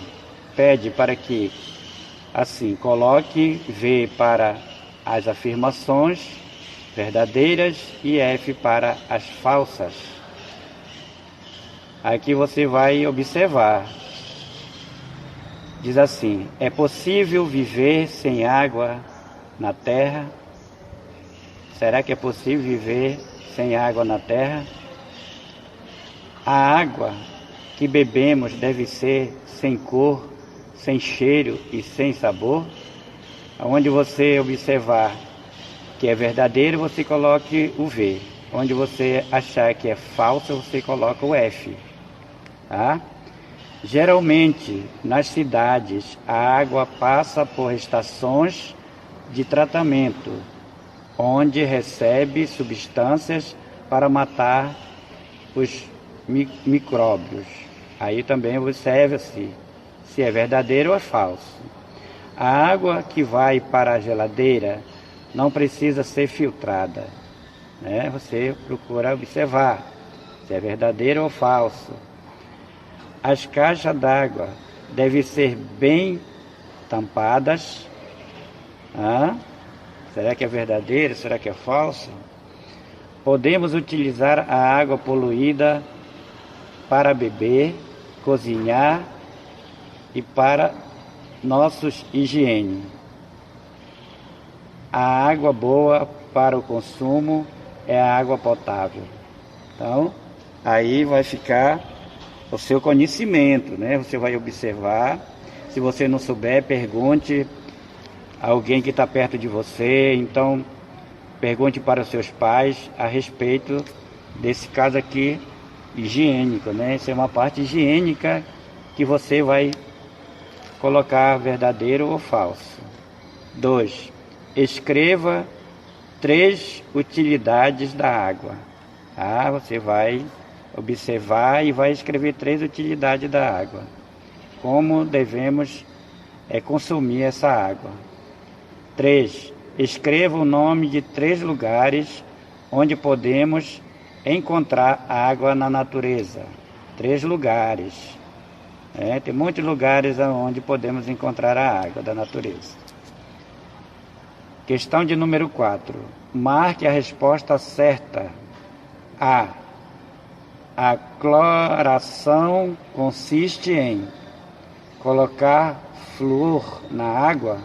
S11: Pede para que, assim, coloque V para as afirmações verdadeiras e F para as falsas. Aqui você vai observar. Diz assim: é possível viver sem água na terra? Será que é possível viver sem água na terra? A água que bebemos deve ser sem cor, sem cheiro e sem sabor? Onde você observar que é verdadeiro, você coloque o V. Onde você achar que é falso, você coloca o F. Tá? Geralmente, nas cidades, a água passa por estações de tratamento, onde recebe substâncias para matar os micróbios. Aí também observa-se se é verdadeiro ou é falso. A água que vai para a geladeira não precisa ser filtrada, né? Você procura observar se é verdadeiro ou falso. As caixas d'água devem ser bem tampadas. Será que é verdadeiro? Será que é falso? Podemos utilizar a água poluída para beber, cozinhar e para nossos higiene. A água boa para o consumo é a água potável. Então, aí vai ficar o seu conhecimento, né? Você vai observar. Se você não souber, pergunte a alguém que está perto de você. Então, pergunte para os seus pais a respeito desse caso aqui higiênico, né? Isso é uma parte higiênica que você vai colocar verdadeiro ou falso. 2. Escreva 3 utilidades da água. Você vai observar e vai escrever 3 utilidades da água. Como devemos consumir essa água. 3. Escreva o nome de 3 lugares onde podemos encontrar água na natureza. 3 lugares. Tem muitos lugares onde podemos encontrar a água da natureza. Questão de número 4. Marque a resposta certa. A. A cloração consiste em colocar flúor na água,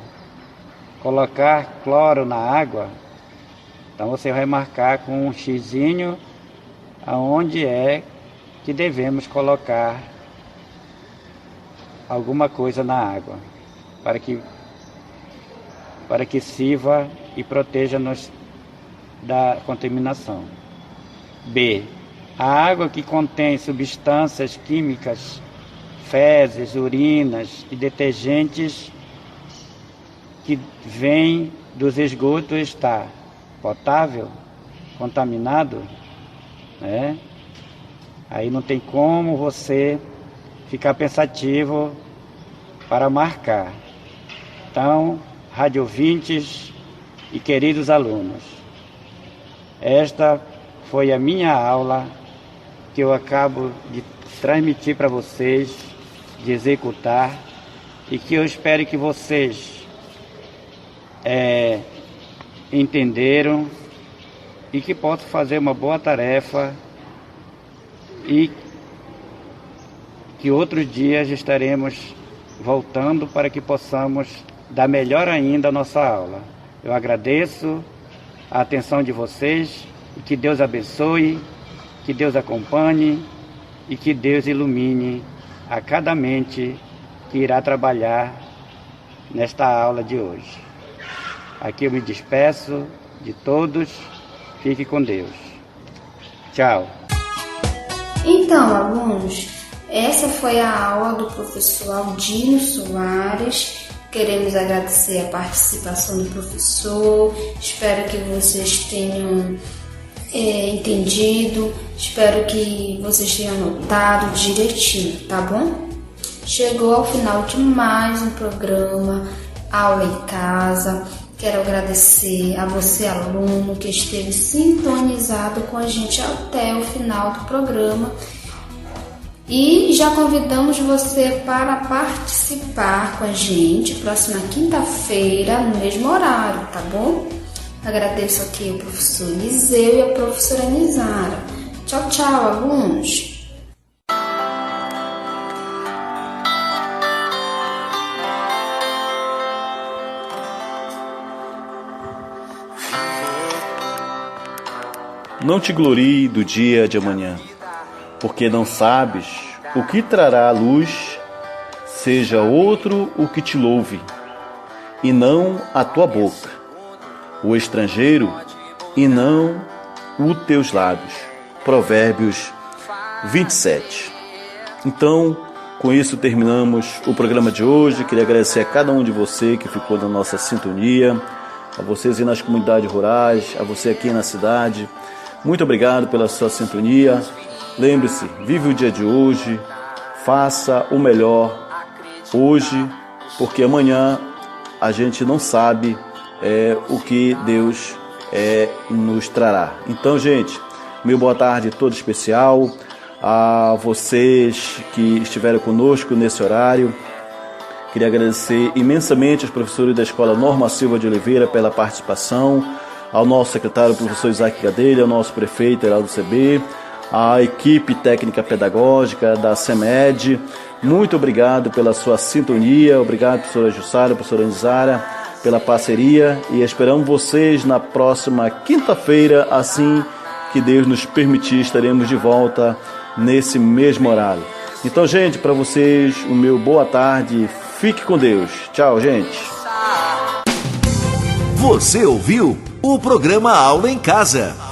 S11: colocar cloro na água. Então você vai marcar com um xizinho aonde é que devemos colocar alguma coisa na água, para que sirva e proteja-nos da contaminação. B. A água que contém substâncias químicas, fezes, urinas e detergentes que vêm dos esgotos está potável, contaminado, né? Aí não tem como você ficar pensativo para marcar. Então, rádio ouvintes e queridos alunos, esta foi a minha aula que eu acabo de transmitir para vocês, de executar, e que eu espero que vocês entenderam e que possam fazer uma boa tarefa e que outros dias estaremos voltando para que possamos dar melhor ainda a nossa aula. Eu agradeço a atenção de vocês e que Deus abençoe, que Deus acompanhe e que Deus ilumine a cada mente que irá trabalhar nesta aula de hoje. Aqui eu me despeço de todos. Fique com Deus. Tchau.
S9: Então, alunos, essa foi a aula do professor Aldino Soares. Queremos agradecer a participação do professor. Espero que vocês tenham entendido. Espero que vocês tenham anotado direitinho, tá bom? Chegou ao final de mais um programa Aula em Casa. Quero agradecer a você, aluno, que esteve sintonizado com a gente até o final do programa. E já convidamos você para participar com a gente próxima quinta-feira, no mesmo horário, tá bom? Agradeço aqui o professor Eliseu e a professora Nizara. Tchau, tchau, alunos!
S2: Não te glorie do dia de amanhã, porque não sabes o que trará a luz, seja outro o que te louve, e não a tua boca, o estrangeiro, e não os teus lábios. Provérbios 27. Então, com isso terminamos o programa de hoje. Queria agradecer a cada um de você que ficou na nossa sintonia, a vocês aí nas comunidades rurais, a você aqui na cidade. Muito obrigado pela sua sintonia. Lembre-se, vive o dia de hoje, faça o melhor hoje, porque amanhã a gente não sabe o que Deus nos trará. Então, gente, meu boa tarde todo especial a vocês que estiveram conosco nesse horário. Queria agradecer imensamente aos professores da Escola Norma Silva de Oliveira pela participação, ao nosso secretário, o professor Isaac Gadelha, ao nosso prefeito Heraldo CB, à equipe técnica pedagógica da CEMED. Muito obrigado pela sua sintonia, obrigado professora Jussara, professora Nizara, pela parceria, e esperamos vocês na próxima quinta-feira, assim que Deus nos permitir, estaremos de volta nesse mesmo horário. Então, gente, para vocês, o meu boa tarde, fique com Deus. Tchau, gente.
S1: Você ouviu o programa Aula em Casa.